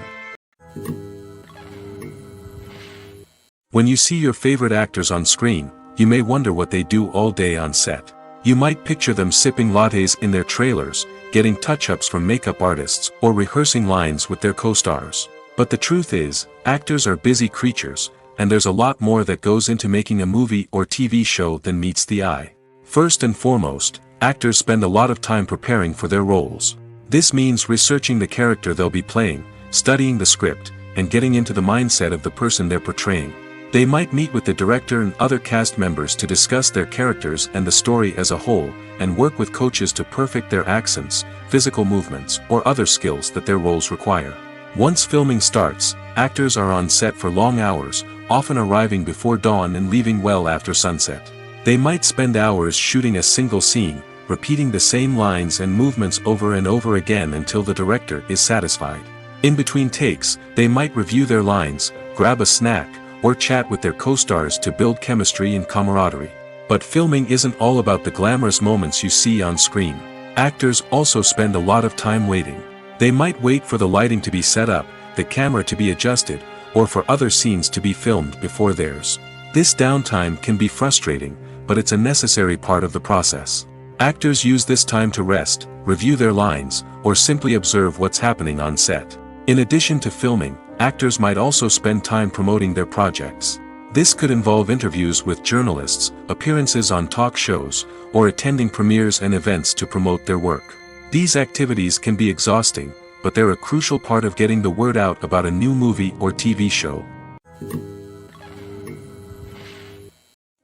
When you see your favorite actors on screen, you may wonder what they do all day on set. You might picture them sipping lattes in their trailers, getting touch-ups from makeup artists, or rehearsing lines with their co-stars. But the truth is, actors are busy creatures, and there's a lot more that goes into making a movie or TV show than meets the eye. First and foremost, actors spend a lot of time preparing for their roles. This means researching the character they'll be playing, studying the script, and getting into the mindset of the person they're portraying. They might meet with the director and other cast members to discuss their characters and the story as a whole, and work with coaches to perfect their accents, physical movements, or other skills that their roles require. Once filming starts, actors are on set for long hours, often arriving before dawn and leaving well after sunset. They might spend hours shooting a single scene, repeating the same lines and movements over and over again until the director is satisfied. In between takes, they might review their lines, grab a snack, or chat with their co-stars to build chemistry and camaraderie. But filming isn't all about the glamorous moments you see on screen. Actors also spend a lot of time waiting. They might wait for the lighting to be set up, the camera to be adjusted, or for other scenes to be filmed before theirs. This downtime can be frustrating, but it's a necessary part of the process. Actors use this time to rest, review their lines, or simply observe what's happening on set. In addition to filming, actors might also spend time promoting their projects. This could involve interviews with journalists, appearances on talk shows, or attending premieres and events to promote their work. These activities can be exhausting, but they're a crucial part of getting the word out about a new movie or TV show.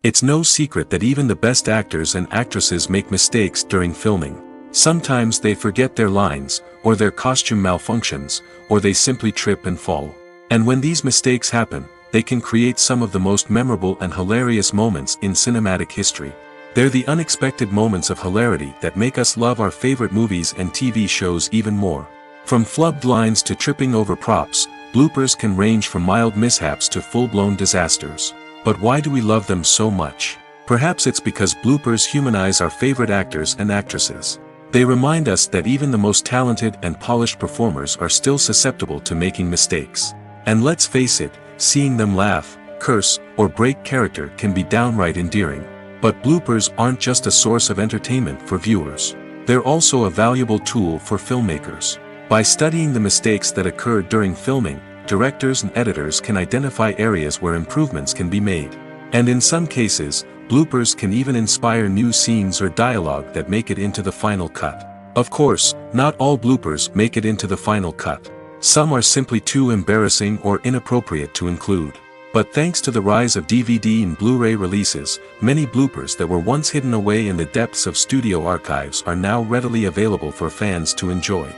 It's no secret that even the best actors and actresses make mistakes during filming. Sometimes they forget their lines, or their costume malfunctions, or they simply trip and fall. And when these mistakes happen, they can create some of the most memorable and hilarious moments in cinematic history. They're the unexpected moments of hilarity that make us love our favorite movies and TV shows even more. From flubbed lines to tripping over props, bloopers can range from mild mishaps to full-blown disasters. But why do we love them so much? Perhaps it's because bloopers humanize our favorite actors and actresses. They remind us that even the most talented and polished performers are still susceptible to making mistakes. And let's face it, seeing them laugh, curse, or break character can be downright endearing. But bloopers aren't just a source of entertainment for viewers. They're also a valuable tool for filmmakers. By studying the mistakes that occurred during filming, directors and editors can identify areas where improvements can be made. And in some cases, bloopers can even inspire new scenes or dialogue that make it into the final cut. Of course, not all bloopers make it into the final cut. Some are simply too embarrassing or inappropriate to include. But thanks to the rise of DVD and Blu-ray releases, many bloopers that were once hidden away in the depths of studio archives are now readily available for fans to enjoy.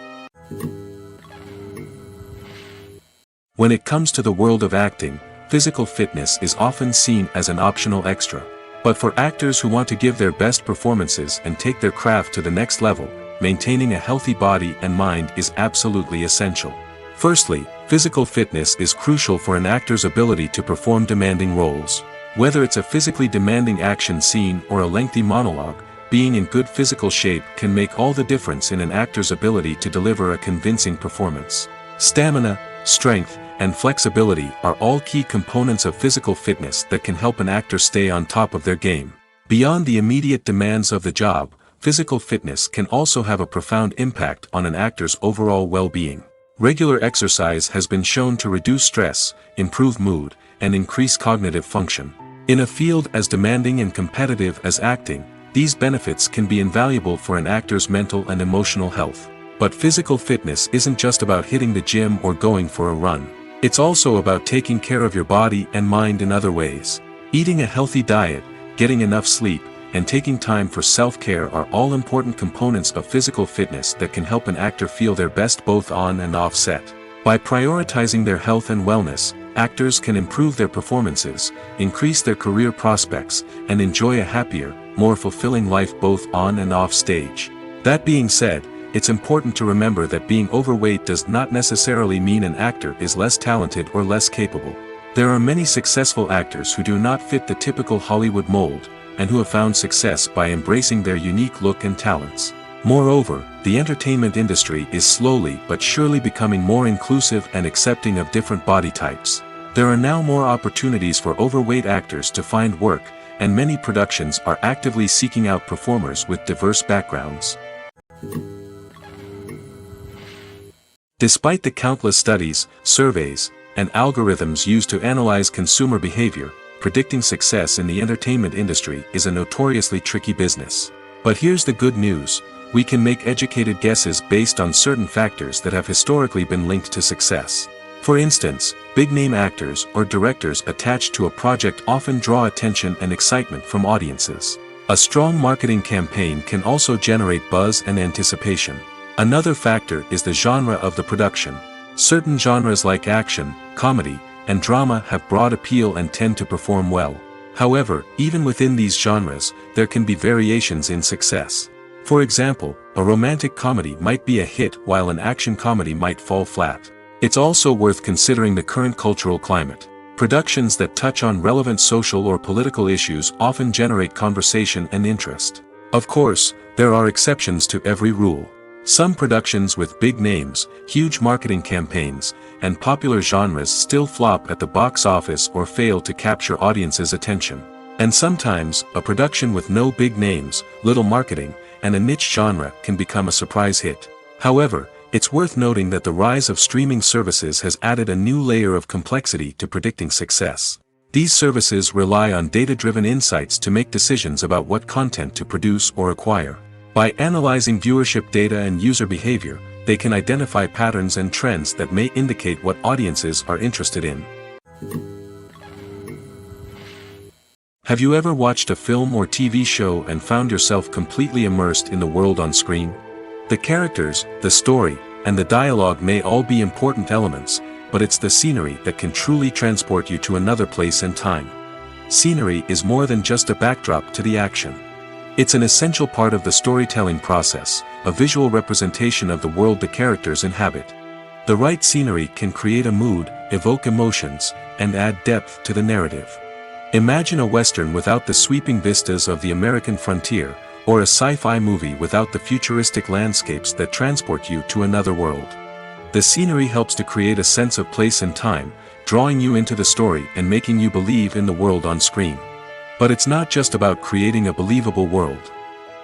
When it comes to the world of acting, physical fitness is often seen as an optional extra. But for actors who want to give their best performances and take their craft to the next level, maintaining a healthy body and mind is absolutely essential. Firstly, physical fitness is crucial for an actor's ability to perform demanding roles. Whether it's a physically demanding action scene or a lengthy monologue, being in good physical shape can make all the difference in an actor's ability to deliver a convincing performance. Stamina, strength, and flexibility are all key components of physical fitness that can help an actor stay on top of their game. Beyond the immediate demands of the job, physical fitness can also have a profound impact on an actor's overall well-being. Regular exercise has been shown to reduce stress, improve mood, and increase cognitive function. In a field as demanding and competitive as acting, these benefits can be invaluable for an actor's mental and emotional health. But physical fitness isn't just about hitting the gym or going for a run. It's also about taking care of your body and mind in other ways. Eating a healthy diet, getting enough sleep, and taking time for self-care are all important components of physical fitness that can help an actor feel their best both on and off set. By prioritizing their health and wellness, actors can improve their performances, increase their career prospects, and enjoy a happier, more fulfilling life both on and off stage. That being said, it's important to remember that being overweight does not necessarily mean an actor is less talented or less capable. There are many successful actors who do not fit the typical Hollywood mold, and who have found success by embracing their unique look and talents. Moreover, the entertainment industry is slowly but surely becoming more inclusive and accepting of different body types. There are now more opportunities for overweight actors to find work, and many productions are actively seeking out performers with diverse backgrounds. Despite the countless studies, surveys, and algorithms used to analyze consumer behavior, predicting success in the entertainment industry is a notoriously tricky business. But here's the good news: we can make educated guesses based on certain factors that have historically been linked to success. For instance, big-name actors or directors attached to a project often draw attention and excitement from audiences. A strong marketing campaign can also generate buzz and anticipation. Another factor is the genre of the production. Certain genres like action, comedy, and drama have broad appeal and tend to perform well. However, even within these genres, there can be variations in success. For example, a romantic comedy might be a hit while an action comedy might fall flat. It's also worth considering the current cultural climate. Productions that touch on relevant social or political issues often generate conversation and interest. Of course, there are exceptions to every rule. Some productions with big names, huge marketing campaigns, and popular genres still flop at the box office or fail to capture audiences' attention. And sometimes, a production with no big names, little marketing, and a niche genre can become a surprise hit. However, It's worth noting that the rise of streaming services has added a new layer of complexity to predicting success. These services rely on data-driven insights to make decisions about what content to produce or acquire. By analyzing viewership data and user behavior, they can identify patterns and trends that may indicate what audiences are interested in. Have you ever watched a film or TV show and found yourself completely immersed in the world on screen? The characters, the story, and the dialogue may all be important elements, but it's the scenery that can truly transport you to another place and time. Scenery is more than just a backdrop to the action. It's an essential part of the storytelling process, a visual representation of the world the characters inhabit. The right scenery can create a mood, evoke emotions, and add depth to the narrative. Imagine a Western without the sweeping vistas of the American frontier, or a sci-fi movie without the futuristic landscapes that transport you to another world. The scenery helps to create a sense of place and time, drawing you into the story and making you believe in the world on screen. But it's not just about creating a believable world.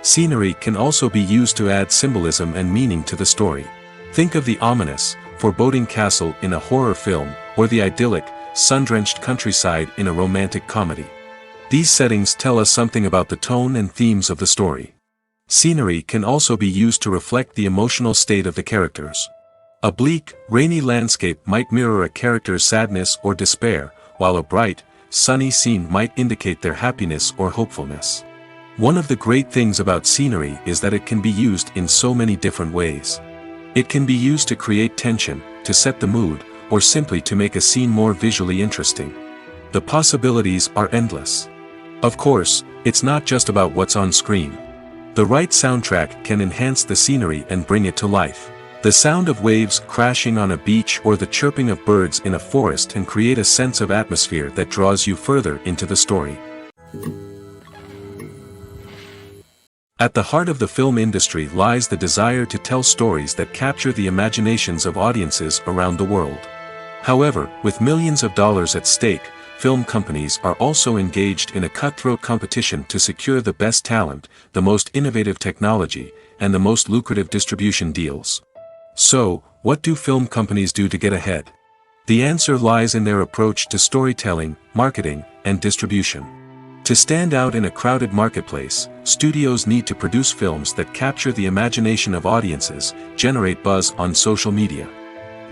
Scenery can also be used to add symbolism and meaning to the story. Think of the ominous, foreboding castle in a horror film, or the idyllic, sun-drenched countryside in a romantic comedy. These settings tell us something about the tone and themes of the story. Scenery can also be used to reflect the emotional state of the characters. A bleak, rainy landscape might mirror a character's sadness or despair, while a bright, sunny scene might indicate their happiness or hopefulness. One of the great things about scenery is that it can be used in so many different ways. It can be used to create tension, to set the mood, or simply to make a scene more visually interesting. The possibilities are endless. Of course, it's not just about what's on screen. The right soundtrack can enhance the scenery and bring it to life. The sound of waves crashing on a beach or the chirping of birds in a forest can create a sense of atmosphere that draws you further into the story. At the heart of the film industry lies the desire to tell stories that capture the imaginations of audiences around the world. However, with millions of dollars at stake, film companies are also engaged in a cutthroat competition to secure the best talent, the most innovative technology, and the most lucrative distribution deals. So, what do film companies do to get ahead? The answer lies in their approach to storytelling, marketing, and distribution. To stand out in a crowded marketplace, studios need to produce films that capture the imagination of audiences, generate buzz on social media.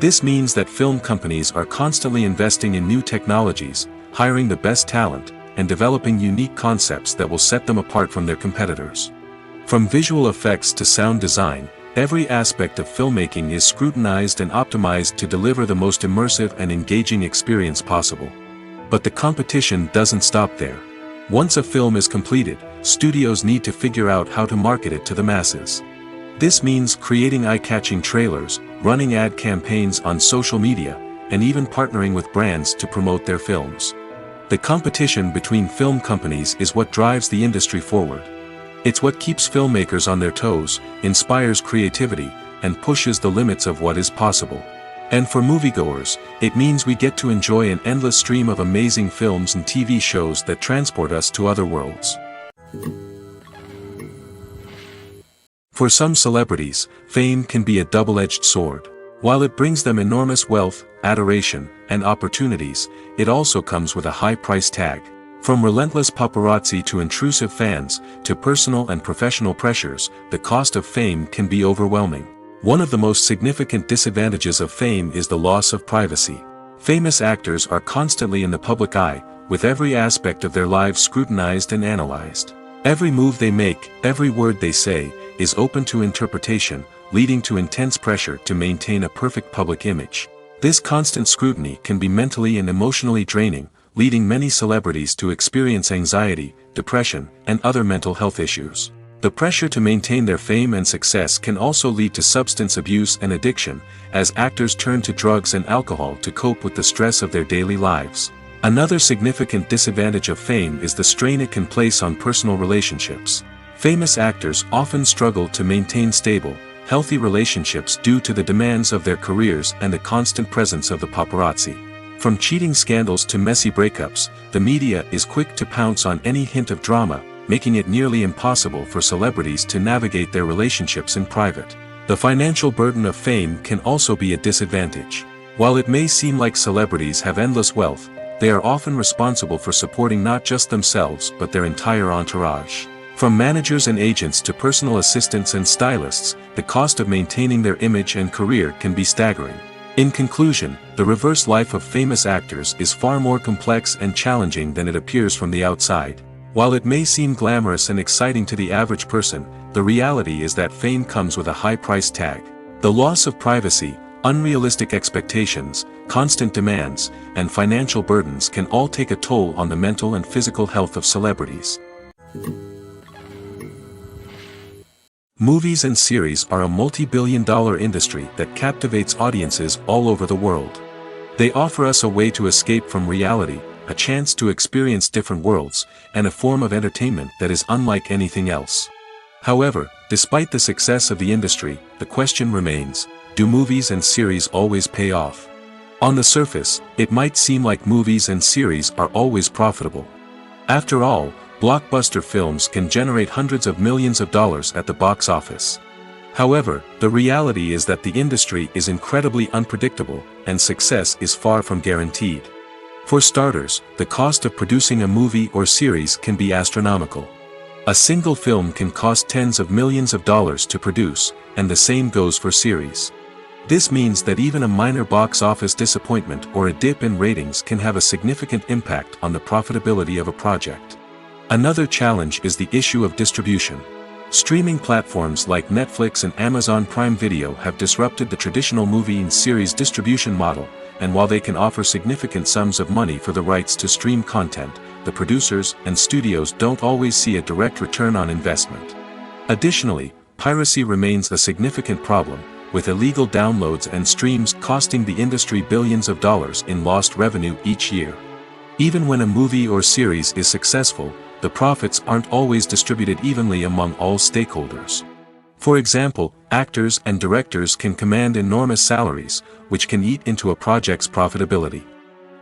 This means that film companies are constantly investing in new technologies, hiring the best talent, and developing unique concepts that will set them apart from their competitors. From visual effects to sound design, every aspect of filmmaking is scrutinized and optimized to deliver the most immersive and engaging experience possible. But the competition doesn't stop there. Once a film is completed, studios need to figure out how to market it to the masses. This means creating eye-catching trailers, running ad campaigns on social media, and even partnering with brands to promote their films. The competition between film companies is what drives the industry forward. It's what keeps filmmakers on their toes, inspires creativity, and pushes the limits of what is possible. And for moviegoers, it means we get to enjoy an endless stream of amazing films and TV shows that transport us to other worlds. For some celebrities, fame can be a double-edged sword. While it brings them enormous wealth, adoration, and opportunities, it also comes with a high price tag. From relentless paparazzi to intrusive fans, to personal and professional pressures, the cost of fame can be overwhelming. One of the most significant disadvantages of fame is the loss of privacy. Famous actors are constantly in the public eye, with every aspect of their lives scrutinized and analyzed. Every move they make, every word they say, is open to interpretation, leading to intense pressure to maintain a perfect public image. This constant scrutiny can be mentally and emotionally draining, leading many celebrities to experience anxiety, depression, and other mental health issues. The pressure to maintain their fame and success can also lead to substance abuse and addiction, as actors turn to drugs and alcohol to cope with the stress of their daily lives. Another significant disadvantage of fame is the strain it can place on personal relationships. Famous actors often struggle to maintain stable, healthy relationships due to the demands of their careers and the constant presence of the paparazzi. From cheating scandals to messy breakups, the media is quick to pounce on any hint of drama, making it nearly impossible for celebrities to navigate their relationships in private. The financial burden of fame can also be a disadvantage. While it may seem like celebrities have endless wealth, they are often responsible for supporting not just themselves but their entire entourage. From managers and agents to personal assistants and stylists, the cost of maintaining their image and career can be staggering. In conclusion, the reverse life of famous actors is far more complex and challenging than it appears from the outside. While it may seem glamorous and exciting to the average person, the reality is that fame comes with a high price tag. The loss of privacy, unrealistic expectations, constant demands, and financial burdens can all take a toll on the mental and physical health of celebrities. Movies and series are a multi-billion-dollar industry that captivates audiences all over the world. They offer us a way to escape from reality, a chance to experience different worlds, and a form of entertainment that is unlike anything else. However, despite the success of the industry, the question remains, do movies and series always pay off? On the surface, it might seem like movies and series are always profitable. After all, blockbuster films can generate hundreds of millions of dollars at the box office. However, the reality is that the industry is incredibly unpredictable, and success is far from guaranteed. For starters, the cost of producing a movie or series can be astronomical. A single film can cost tens of millions of dollars to produce, and the same goes for series. This means that even a minor box office disappointment or a dip in ratings can have a significant impact on the profitability of a project. Another challenge is the issue of distribution. Streaming platforms like Netflix and Amazon Prime Video have disrupted the traditional movie and series distribution model, and while they can offer significant sums of money for the rights to stream content, the producers and studios don't always see a direct return on investment. Additionally, piracy remains a significant problem, with illegal downloads and streams costing the industry billions of dollars in lost revenue each year. Even when a movie or series is successful, the profits aren't always distributed evenly among all stakeholders. For example, actors and directors can command enormous salaries, which can eat into a project's profitability.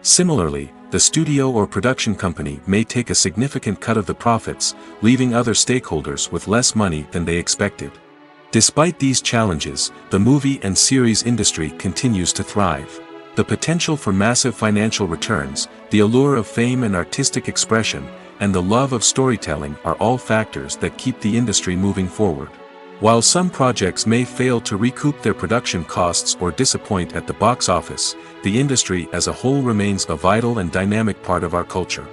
Similarly, the studio or production company may take a significant cut of the profits, leaving other stakeholders with less money than they expected. Despite these challenges, the movie and series industry continues to thrive. The potential for massive financial returns, the allure of fame and artistic expression, and the love of storytelling are all factors that keep the industry moving forward. While some projects may fail to recoup their production costs or disappoint at the box office, the industry as a whole remains a vital and dynamic part of our culture.